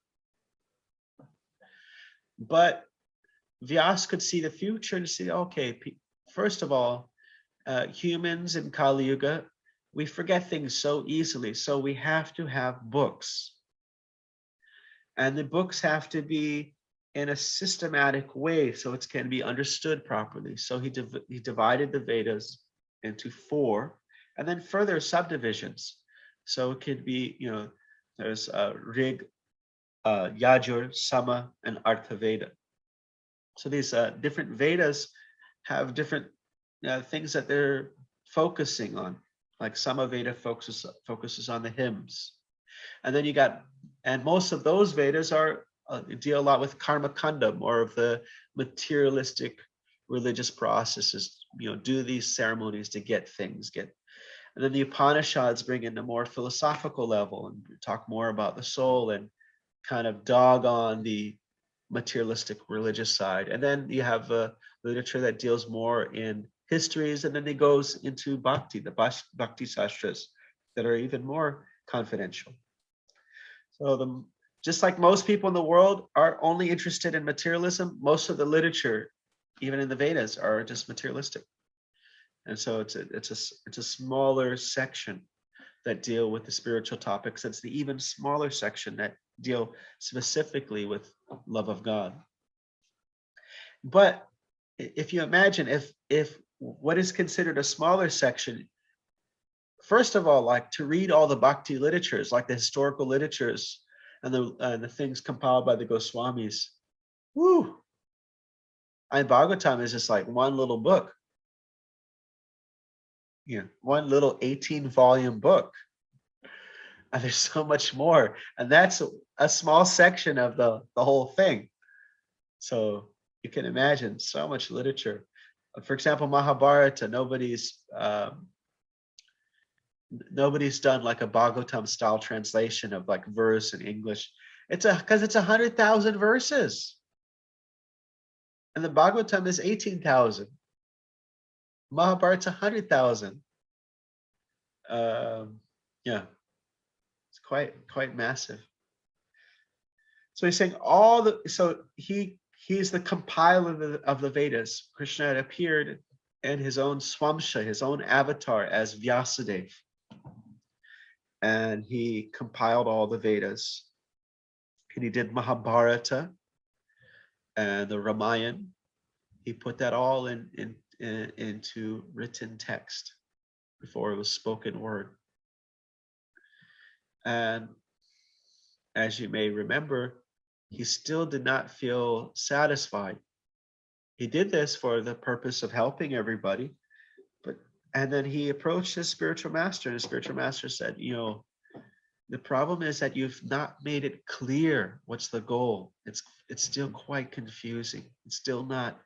but Vyas could see the future and see, okay, first of all, humans in Kali Yuga, we forget things so easily. So we have to have books. And the books have to be in a systematic way so it can be understood properly. So he divided the Vedas into 4, and then further subdivisions. So it could be, there's Rig, Yajur, Sama, and Artha-veda. So these different Vedas have different things that they're focusing on. Like Samaveda focuses on the hymns. And then and most of those Vedas are deal a lot with karma kanda, more of the materialistic religious processes, do these ceremonies to get things, and then the Upanishads bring in a more philosophical level and talk more about the soul and kind of dog on the materialistic religious side. And then you have literature that deals more in histories, and then it goes into bhakti, the bhakti sastras that are even more confidential. So just like most people in the world are only interested in materialism, most of the literature, even in the Vedas, are just materialistic. And so it's a smaller section that deal with the spiritual topics. It's the even smaller section that deal specifically with love of God. But if you imagine if what is considered a smaller section, first of all, like to read all the bhakti literatures, like the historical literatures and the things compiled by the Goswamis, whoo! And Bhagavatam is just like one little book. One little 18-volume book. And there's so much more. And that's a small section of the whole thing. So you can imagine so much literature. For example, Mahabharata, nobody's done like a Bhagavatam style translation of like verse in English. Because it's 100,000 verses. And the Bhagavatam is 18,000. Mahabharata's 100,000. Yeah, it's quite massive. So he's saying he's the compiler of the Vedas. Krishna had appeared in his own Swamsha, his own avatar as Vyasadeva. And he compiled all the Vedas. And he did Mahabharata and the Ramayana. He put that all into written text before it was spoken word. And as you may remember, he still did not feel satisfied. He did this for the purpose of helping everybody, and then he approached his spiritual master, and his spiritual master said, the problem is that you've not made it clear what's the goal. It's still quite confusing. It's still not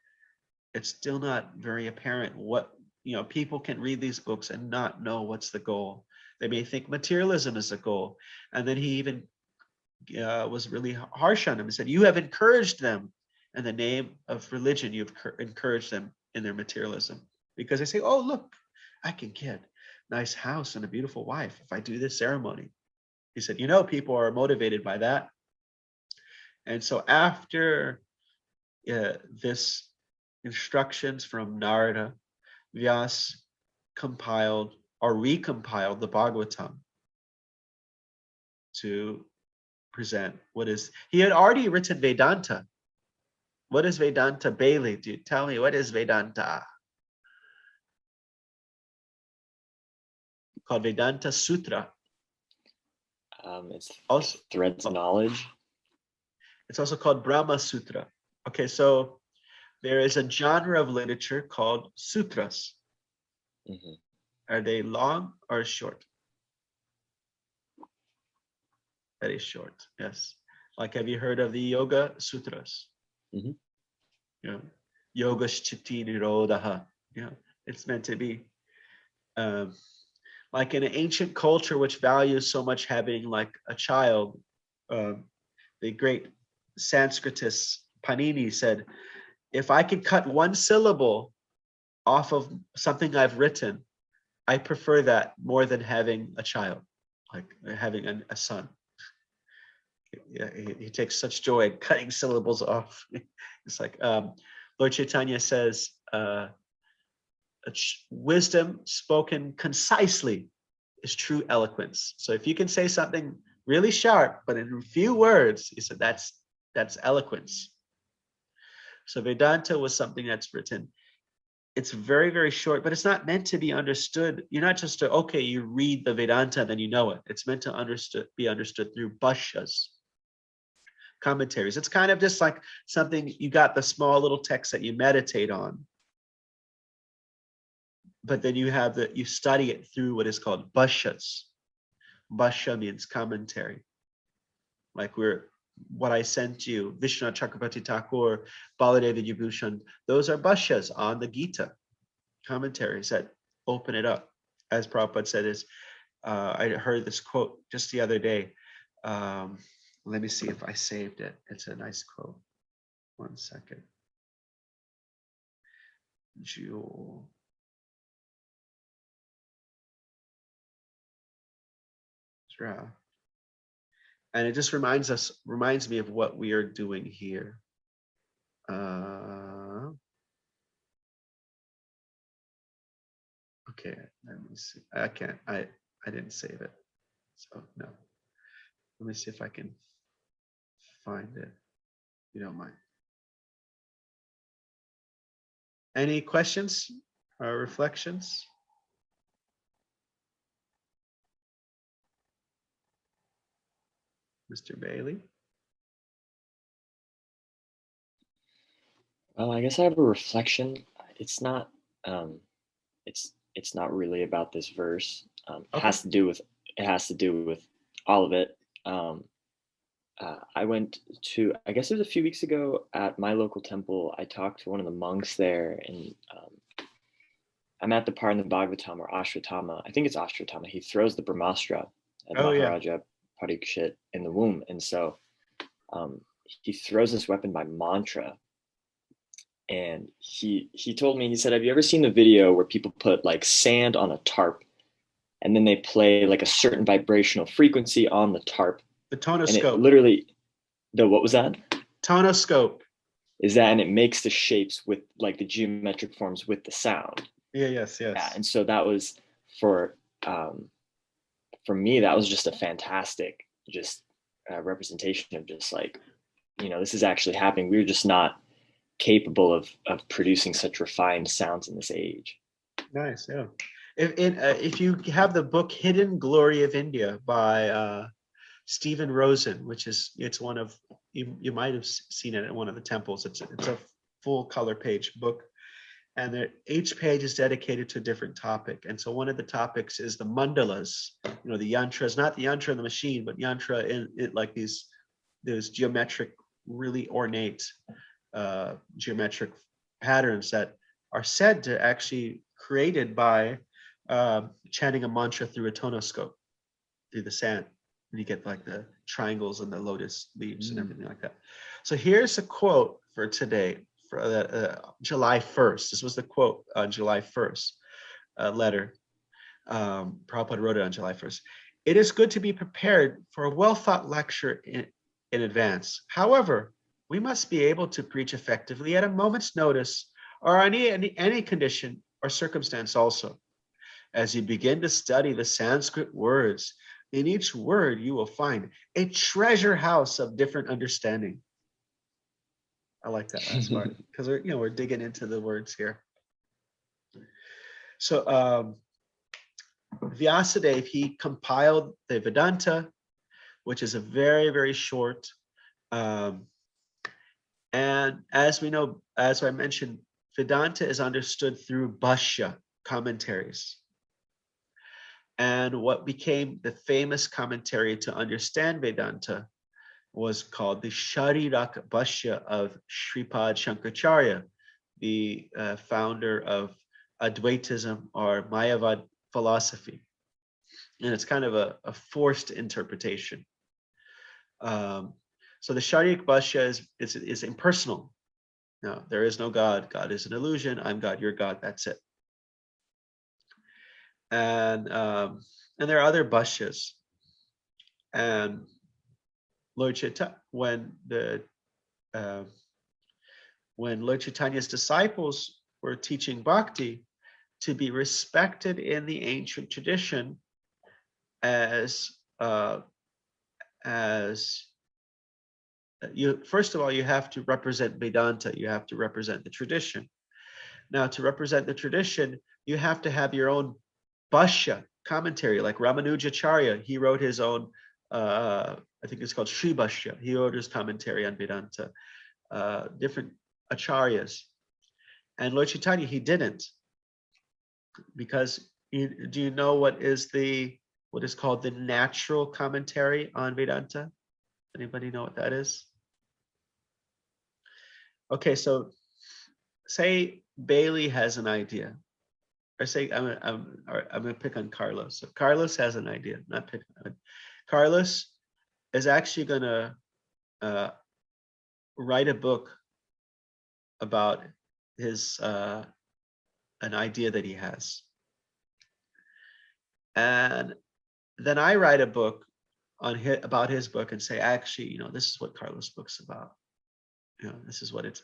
very apparent what, people can read these books and not know what's the goal. They may think materialism is the goal. And then he even was really harsh on him and said, you have encouraged them in the name of religion. You've encouraged them in their materialism, because they say, oh, look, I can get a nice house and a beautiful wife if I do this ceremony. He said, people are motivated by that. And so after this instructions from Narada, Vyas compiled or recompiled the Bhagavatam to present he had already written Vedanta. What is Vedanta? Bailey, do you tell me, what is Vedanta? Called Vedanta Sutra. It's also threads of knowledge. It's also called Brahma Sutra. Okay, so there is a genre of literature called sutras. Mm-hmm. Are they long or short? Very short, yes. Like, have you heard of the Yoga Sutras? Mm-hmm. Yoga Chitti Nirodha. It's meant to be like in an ancient culture which values so much having like a child. The great Sanskritist Panini said, if I could cut one syllable off of something I've written, I prefer that more than having a child, like having a son. He takes such joy in cutting syllables off. It's like Lord Chaitanya says, wisdom spoken concisely is true eloquence. So if you can say something really sharp, but in few words, he said that's eloquence. So Vedanta was something that's written it's very, very short, but it's not meant to be understood. You're not just okay, you read the Vedanta and then you know it. It's meant to be understood through bhashyas, commentaries. It's kind of just like something, you got the small little text that you meditate on, but then you study it through what is called bhashyas. Bhashya means commentary. Like what I sent you, Vishwanath Chakrabarti Thakur, Baladeva Vibhushan, those are bhashyas on the Gita, commentaries that open it up. As Prabhupada said, I heard this quote just the other day. Let me see if I saved it. It's a nice quote. 1 second. Jewel. And it just reminds me of what we are doing here. Okay, let me see. I didn't save it. So no. Let me see if I can find it. If you don't mind. Any questions or reflections? Mr. Bailey? Well, I guess I have a reflection. It's not it's not really about this verse. Okay. It has to do with all of it. I went to, I guess it was a few weeks ago at my local temple. I talked to one of the monks there, and I'm at the part in the Bhagavatam or Ashwatthama. I think it's Ashwatthama. He throws the Brahmastra at Maharaja Parikshit in the womb, and so he throws this weapon by mantra. And he told me, he said, have you ever seen the video where people put like sand on a tarp and then they play like a certain vibrational frequency on the tarp? The tonoscope. And it literally, what was that? Tonoscope. Is that, and it makes the shapes with like the geometric forms with the sound. Yes. Yeah, and so that was for me, that was just a fantastic representation of just like, this is actually happening. We were just not capable of producing such refined sounds in this age. Nice, yeah. If you have the book Hidden Glory of India by Stephen Rosen, it's one of, you might have seen it at one of the temples. It's a full color page book, and each page is dedicated to a different topic. And so one of the topics is the mandalas, the yantras, not the yantra in the machine, but yantra in it, like these geometric, really ornate geometric patterns that are said to actually created by chanting a mantra through a tonoscope, through the sand, and you get like the triangles and the lotus leaves and everything like that. So here's a quote for today, for July 1st. This was the quote on July 1st letter. Prabhupada wrote it on July 1st. It is good to be prepared for a well-thought lecture in advance. However, we must be able to preach effectively at a moment's notice or any condition or circumstance also. As you begin to study the Sanskrit words, in each word you will find a treasure house of different understanding. I like that last part because we're digging into the words here. So Vyasadeva, he compiled the Vedanta, which is a very, very short. And as we know, as I mentioned, Vedanta is understood through bhashya, commentaries. And what became the famous commentary to understand Vedanta was called the Sharirak Bhashya of Shripad Shankaracharya, the founder of Advaitism or Mayavad philosophy. And it's kind of a forced interpretation. So the Sharirak Bhashya is impersonal. No, there is no God. God is an illusion. I'm God, you're God. That's it. And there are other bhashyas. And Lord Chaitanya, when Lord Chaitanya's disciples were teaching bhakti, to be respected in the ancient tradition as you, first of all, you have to represent Vedanta, you have to represent the tradition. Now, to represent the tradition, you have to have your own Bhashya commentary, like Ramanujacharya. He wrote his own, I think it's called Sri Bhashya. He wrote his commentary on Vedanta. Different acharyas. And Lord Chaitanya, he didn't, because do you know what is called the natural commentary on Vedanta? Anybody know what that is? Okay, so say Bailey has an idea, or say I'm gonna pick on Carlos. So Carlos has an idea, not pick on Carlos is actually gonna write a book about his an idea that he has, and then I write a book about his book and say, actually, this is what Carlos' book's about. This is what it's,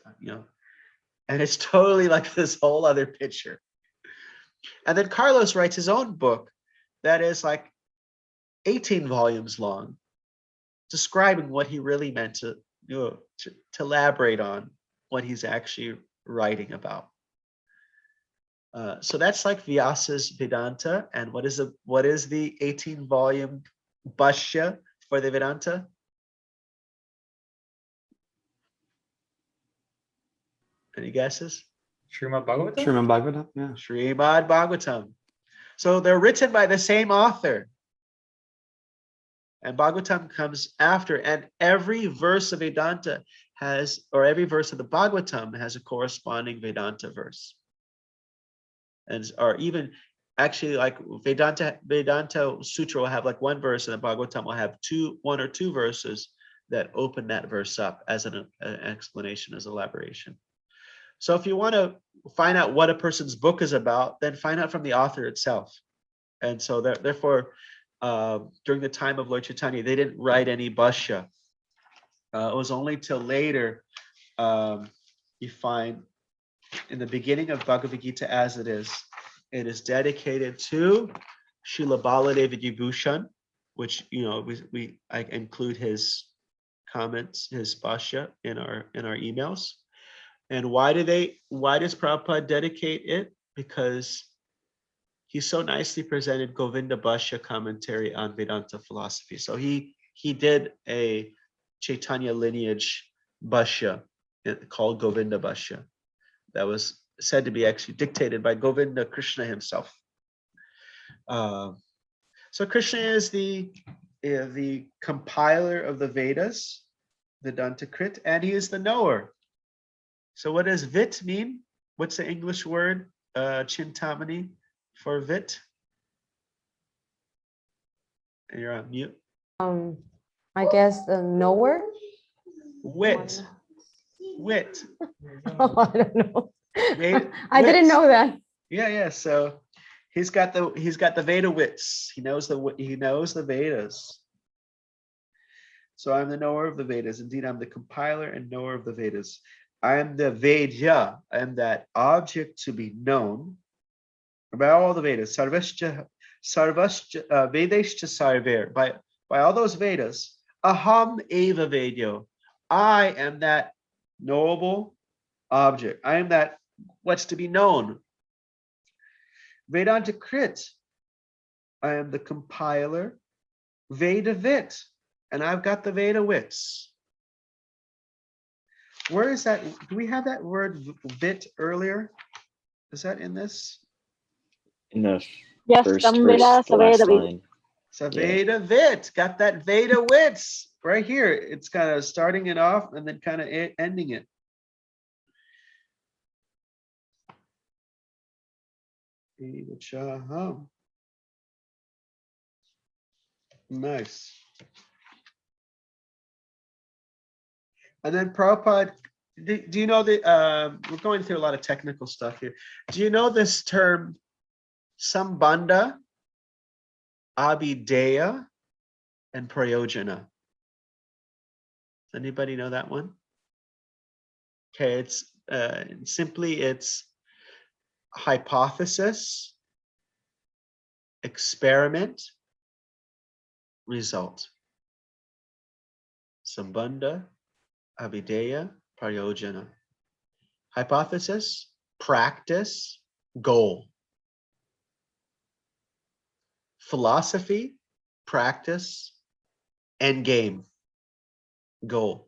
and it's totally like this whole other picture. And then Carlos writes his own book that is like 18 volumes long, describing what he really meant to elaborate on what he's actually writing about. So that's like Vyasa's Vedanta. And what is the 18-volume Bhashya for the Vedanta? Any guesses? Srimad Bhagavatam? Srimad Bhagavatam, yeah. Srimad Bhagavatam. So they're written by the same author. And Bhagavatam comes after. And every verse of Vedanta every verse of the Bhagavatam has a corresponding Vedanta verse. Or even actually, like Vedanta Sutra will have like one verse, and the Bhagavatam will have one or two verses that open that verse up as an explanation, as elaboration. So if you want to find out what a person's book is about, then find out from the author itself. And so therefore, during the time of Lord Chaitanya, they didn't write any Bhashya. It was only till later you find in the beginning of Bhagavad Gītā as it is dedicated to Srila Baladeva Vibhushan, which I include his comments, his Bhashya in our emails. And why does Prabhupada dedicate it? Because he so nicely presented Govinda Bhashya commentary on Vedanta philosophy. So he did a Chaitanya lineage Bhashya called Govinda Bhashya that was said to be actually dictated by Govinda Krishna himself. So Krishna is the compiler of the Vedas, Vedanta Krit, and he is the knower. So what does Vit mean? What's the English word, Chintamani, for Vit? And you're on mute. I guess the knower. Wit. Oh, I don't know. I Wit. didn't know that. Yeah. So he's got the Veda wits. He knows the Vedas. So I'm the knower of the Vedas. Indeed, I'm the compiler and knower of the Vedas. I am the Vedya. I am that object to be known about all the Vedas. Sarvascha Vedeshcha Sarver. By all those Vedas, Aham Eva Vedyo. I am that knowable object. I am that what's to be known. Vedanta Krit. I am the compiler. Veda Vit. And I've got the Veda wits. Where is that? Do we have that word Vit earlier? Is that in this? In the Yes, first Tambila verse, the last Saveda line. So Veda Vit. Got that Veda wits right here. It's kind of starting it off and then kind of ending it. Nice. And then Prabhupada, do you know that we're going through a lot of technical stuff here. Do you know this term Sambandha, Abhideya, and Prayojana? Does anybody know that one? Okay, it's it's hypothesis, experiment, result. Sambandha, Abhideya, Prayojana. Hypothesis, practice, goal. Philosophy, practice, end game, goal.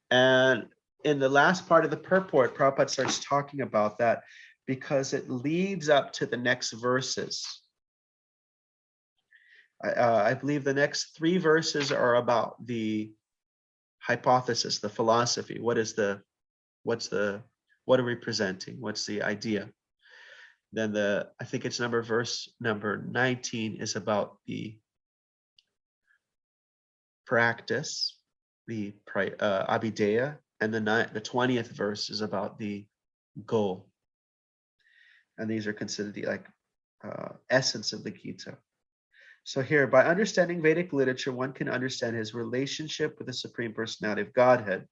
And in the last part of the purport, Prabhupada starts talking about that because it leads up to the next verses. I believe the next 3 verses are about the hypothesis, the philosophy. What are we presenting? What's the idea? Then I think it's verse number 19 is about the practice, the abhideya, and the 20th verse is about the goal. And these are considered the essence of the Gita. So here, by understanding Vedic literature, one can understand his relationship with the Supreme Personality of Godhead.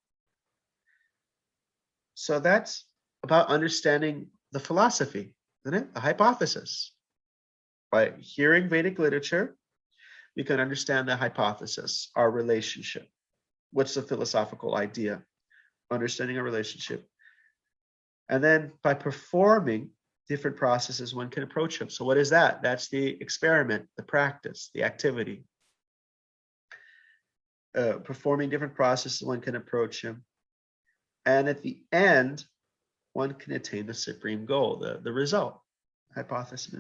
So that's about understanding the philosophy, isn't it? The hypothesis. By hearing Vedic literature, we can understand the hypothesis, our relationship. What's the philosophical idea? Understanding a relationship. And then by performing different processes, one can approach him. So what is that? That's the experiment, the practice, the activity. Performing different processes, one can approach him. And at the end, one can attain the supreme goal, the result, hypothesis.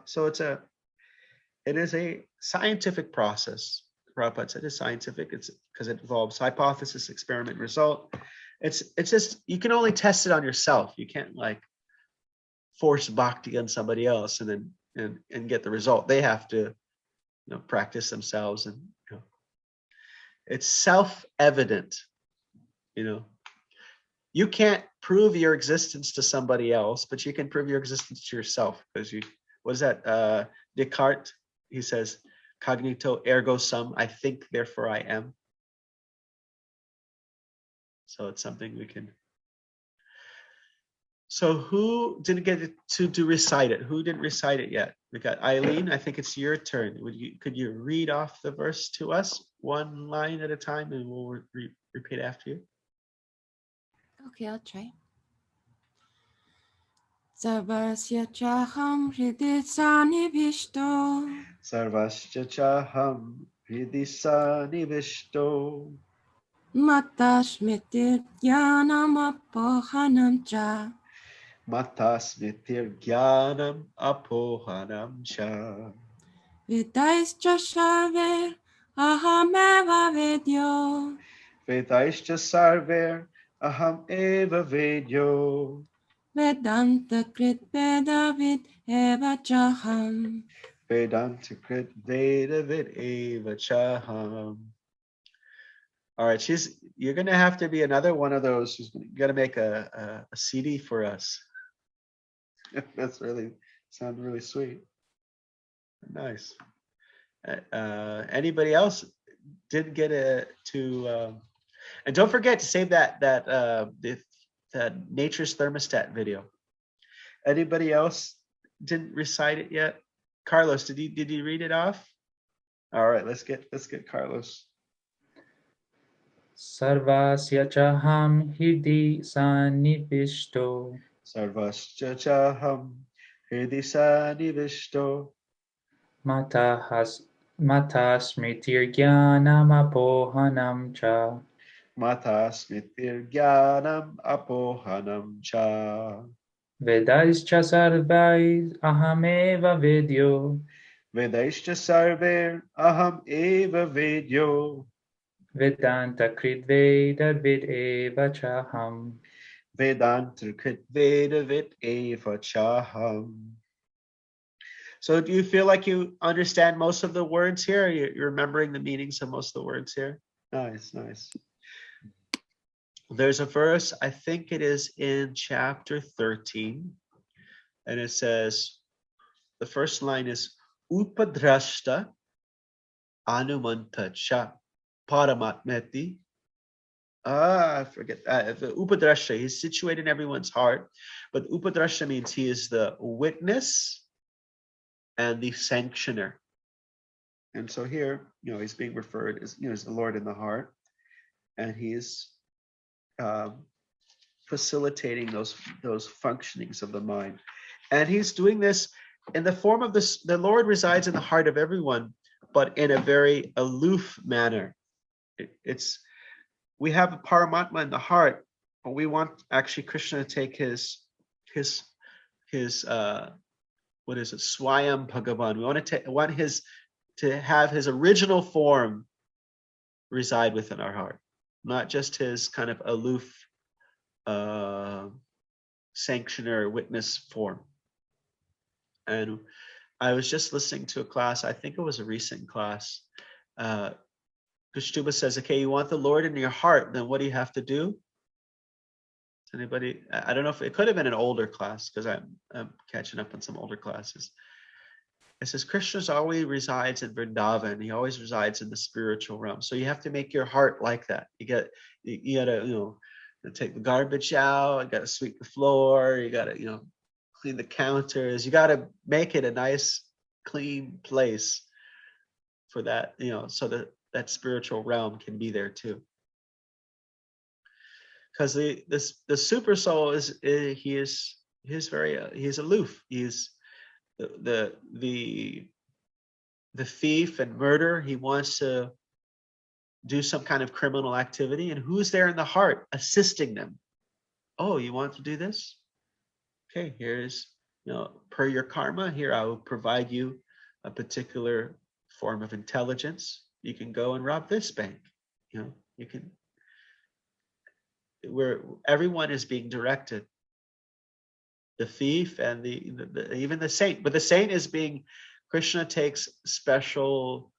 So it is a scientific process. Prabhupada said it's scientific. It's because it involves hypothesis, experiment, result. It's just, you can only test it on yourself. You can't force bhakti on somebody else and get the result. They have to practice themselves, and it's self-evident. You can't prove your existence to somebody else, but you can prove your existence to yourself, because what is that? Descartes, he says, cognito ergo sum, I think, therefore I am. So it's something we can. So who didn't get to recite it? Who didn't recite it yet? We got Eileen. I think it's your turn. Could you read off the verse to us, one line at a time, and we'll repeat after you? Okay, I'll try. Sarvasya chaham hridhi sanivishto. Sarvasya chaham hridhi sanivishto. Mata smritir jnanam apohanam cha. Mata smritir jnanam apohanam cha. Vedaischa sarver ahameva vedyo. Vedaischa sarver aham eva vedyo. Vedanta krit vedavid eva chaham. Vedanta krit vedavid eva chaham. All right, you're gonna have to be another one of those who's gonna make a CD for us. That's sounds really sweet. Nice. Anybody else didn't get to? And don't forget to save that Nature's Thermostat video. Anybody else didn't recite it yet? Carlos, did you read it off? All right, let's get Carlos. Sarvasya chaham hidi sanivishto. Sarvasya chaham hidi sanivishto. Mata smritir jnanam apohanam cha. Mata smritir jnanam apohanam cha. Vedaischa sarvais ahameva vedyo. Vedaischa sarver aham eva vedyo. Vedanta krit vedavid eva chaham. Vedanta krit vedavid eva chaham. So do you feel like you understand most of the words here? You're remembering the meanings of most of the words here? Nice, nice. There's a verse, I think it is in chapter 13, and it says, the first line is, Upadrashta Anumanta Cha Paramatmeti. I forget. The Upadrashta, he's situated in everyone's heart, but Upadrashta means he is the witness and the sanctioner. And so here, he's being referred as, as the Lord in the heart, and he is facilitating those functionings of the mind. And he's doing this in the form of this. The Lord resides in the heart of everyone, but in a very aloof manner. We have a Paramatma in the heart, but we want actually Krishna to take his what is it, Swayam Bhagavan. We want to have his original form reside within our heart, not just his kind of aloof sanctioner witness form. And I was just listening to a class, I think it was a recent class. Kushtuba says, okay, you want the Lord in your heart, then what do you have to do? Anybody? I don't know if it could have been an older class, because I'm catching up on some older classes. It says Krishna always resides in Vrindavan. He always resides in the spiritual realm. So you have to make your heart like that. You gotta, take the garbage out. You gotta sweep the floor. You gotta, clean the counters. You gotta make it a nice, clean place for that, so that spiritual realm can be there too. Because the super soul he's aloof. He's the thief and murder. He wants to do some kind of criminal activity, and who's there in the heart assisting them? Oh, you want to do this? Okay, here's per your karma. Here I will provide you a particular form of intelligence. You can go and rob this bank. You can. Where everyone is being directed, the thief and even the saint, but the saint is being, Krishna takes special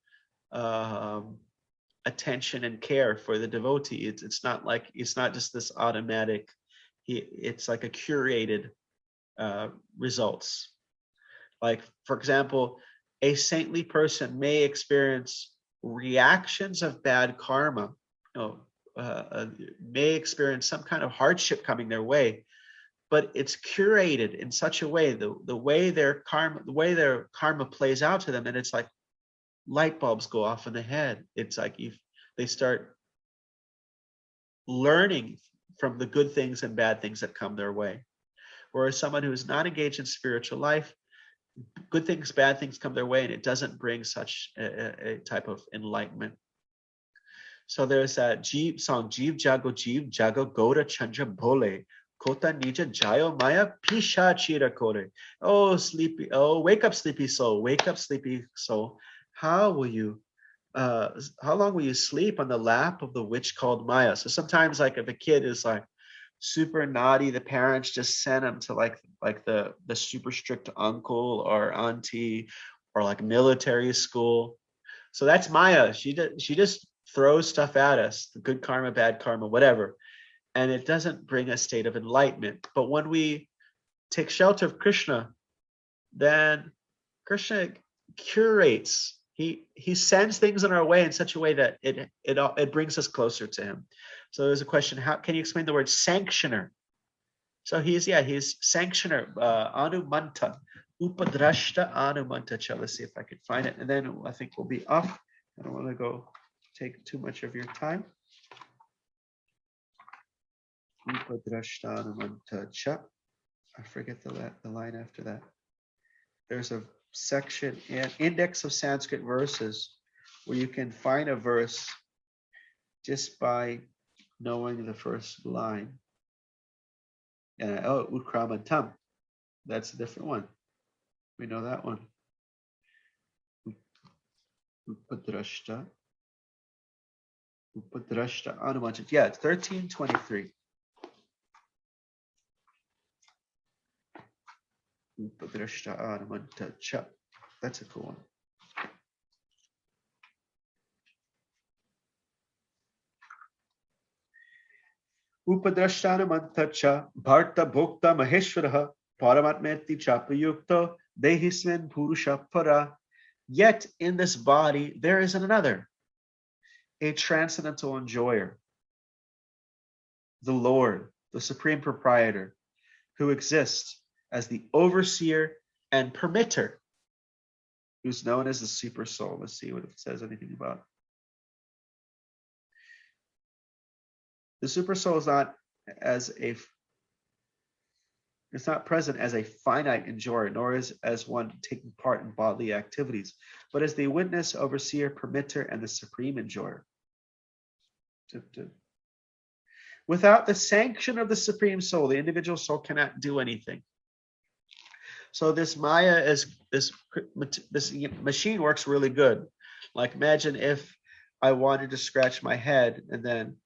attention and care for the devotee. It's not just this automatic, it's like a curated results. Like, for example, a saintly person may experience reactions of bad karma, may experience some kind of hardship coming their way, but it's curated in such a way, the way their karma plays out to them, and it's like light bulbs go off in the head. It's like they start learning from the good things and bad things that come their way. Whereas someone who is not engaged in spiritual life, good things, bad things come their way, and it doesn't bring such a type of enlightenment. So there's that song, Jeev Jago Gora Chandra Bole, Kota Nija Jayo Maya Pisha Chira Kore. Oh, wake up, sleepy soul, wake up, sleepy soul. How long will you sleep on the lap of the witch called Maya? So sometimes, like, if a kid is like super naughty, the parents just send them to like the super strict uncle or auntie or like military school. So that's Maya. She just throws stuff at us, the good karma, bad karma, whatever, and it doesn't bring a state of enlightenment. But when we take shelter of Krishna, then Krishna curates. He sends things in our way in such a way that it brings us closer to him. So there's a question: how can you explain the word sanctioner? So he's sanctioner, anumanta, upadrashta anumanta. Let's see if I can find it, and then I think we'll be off. I don't want to take too much of your time. I forget the line after that. There's a section in Index of Sanskrit Verses where you can find a verse just by knowing the first line. Utkramantam. That's a different one. We know that one. Upadrashta Anumanta. Yeah, it's 1323. Upadrashta Anumanta Cha. That's a cool one. Upadrashta Anumanta Cha Bharta Bhokta Maheshwaraha Paramatmeti Chapayukta Dehismin Purusha Para. Yet in this body there is another, a transcendental enjoyer, the Lord, the Supreme Proprietor, who exists as the overseer and permitter, who's known as the Super Soul. Let's see what it says anything about. The Super Soul is not as a It's not present as a finite enjoyer, nor as one taking part in bodily activities, but as the witness, overseer, permitter, and the supreme enjoyer. Without the sanction of the supreme soul, the individual soul cannot do anything. So this Maya is this machine works really good. Like imagine if I wanted to scratch my head and then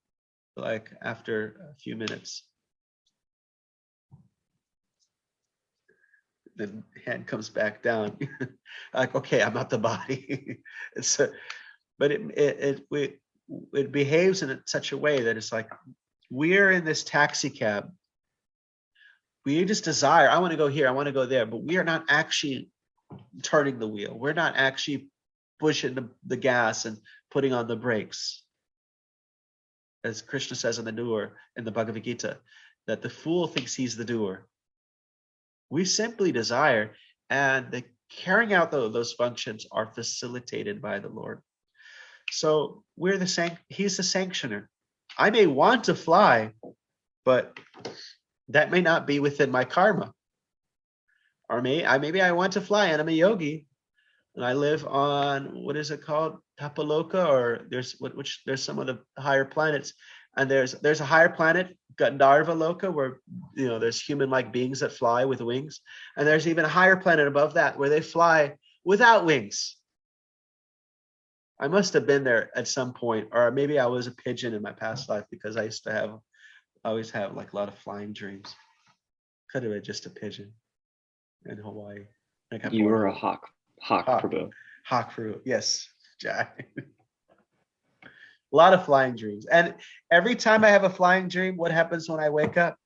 like after a few minutes, the hand comes back down. Like, okay, I'm not the body. But it behaves in such a way that it's like we're in this taxi cab. We just desire, I want to go here, I want to go there, but we are not actually turning the wheel. We're not actually pushing the gas and putting on the brakes. As Krishna says in the doer, in the Bhagavad Gītā, that the fool thinks he's the doer. We simply desire, and the carrying out those functions are facilitated by the Lord. So he's the sanctioner. I may want to fly, but that may not be within my karma. Or maybe I want to fly and I'm a yogi and I live on, what is it called? Tapaloka, or there's some of the higher planets. And there's a higher planet, Gandharva Loka, where there's human-like beings that fly with wings. And there's even a higher planet above that where they fly without wings. I must have been there at some point, or maybe I was a pigeon in my past life, because I always have like a lot of flying dreams. Could have been just a pigeon in Hawaii. You were a hawk Prabhu. Hawk Prabhu, yes, Jack. A lot of flying dreams. And every time I have a flying dream, what happens when I wake up?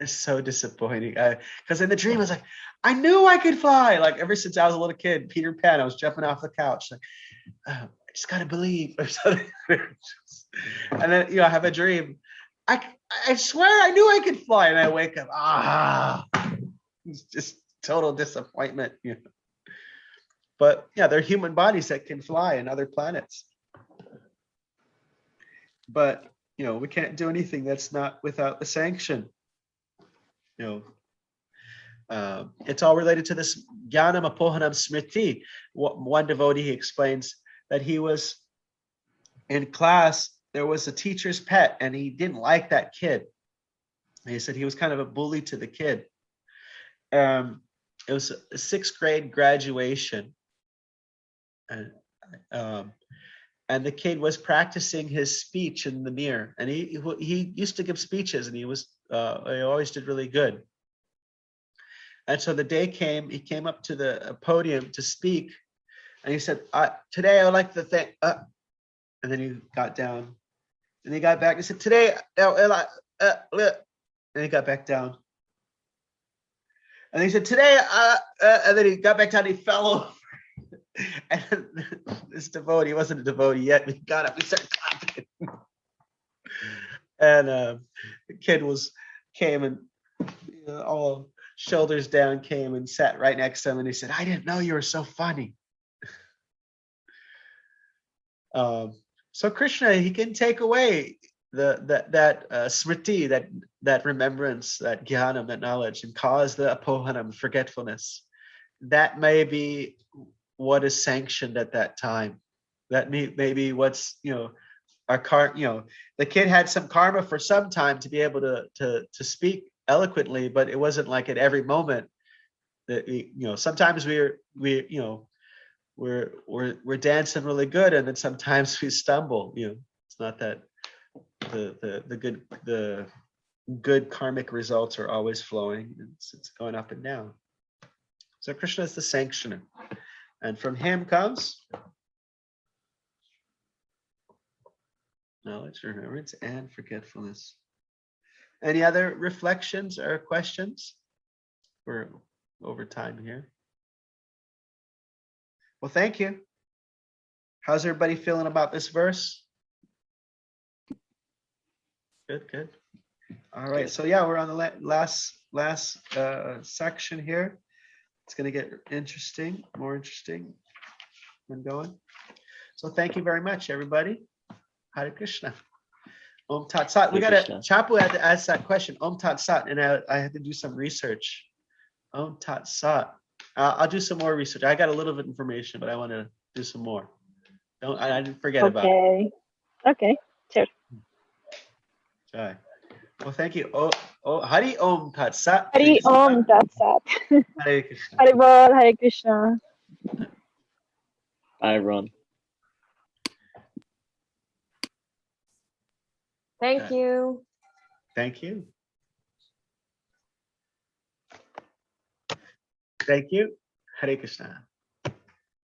It's so disappointing. Because in the dream, I was like, I knew I could fly. Like ever since I was a little kid, Peter Pan, I was jumping off the couch. Like, I just got to believe or something. And then, I have a dream. I swear I knew I could fly. And I wake up, it's just total disappointment. But yeah, they're human bodies that can fly in other planets. But, we can't do anything that's not without the sanction. It's all related to this Jnanam Apohanam Smriti. One devotee, he explains that he was in class, there was a teacher's pet, and he didn't like that kid. He said he was kind of a bully to the kid. It was a 6th grade graduation. And the kid was practicing his speech in the mirror, and he used to give speeches, and he always did really good. And so the day came, he came up to the podium to speak, and he said, today I would like to thank, and then he got down, and he got back, and he said, today, and he got back down. And he said, today, and then he got back down, and he fell over. And this devotee, he wasn't a devotee yet, but he got up and started clapping. And the kid came and all shoulders down, came and sat right next to him, and he said, I didn't know you were so funny. So Krishna, he can take away that smriti, that remembrance, that jnanam, that knowledge, and cause the apohanam, forgetfulness. That may be what is sanctioned at that time. That may be what's our the kid had some karma for some time to be able to speak eloquently, but it wasn't like at every moment that sometimes we're dancing really good, and then sometimes we stumble. It's not that the good karmic results are always flowing. It's going up and down. So Krishna is the sanctioner, and from him comes knowledge, remembrance, and forgetfulness. Any other reflections or questions? We're over time here. Well, thank you. How's everybody feeling about this verse? Good. All right. So yeah, we're on the last section here. It's going to get more interesting when going. So thank you very much, everybody. Hare Krishna. Om Tat Sat. We Hare gotta, Krishna. Chapu had to ask that question. Om Tat Sat, and I had to do some research. Om Tat Sat. I'll do some more research. I got a little bit of information, but I want to do some more. I didn't forget about it. Okay. Sure. Jai. Well, thank you. Hari Om Tat Sat. Hari Om Tat Sat. Hare Krishna. Hari Bol, Hare Krishna. Bye, everyone. Thank you. Thank you. Thank you. Hare Krishna.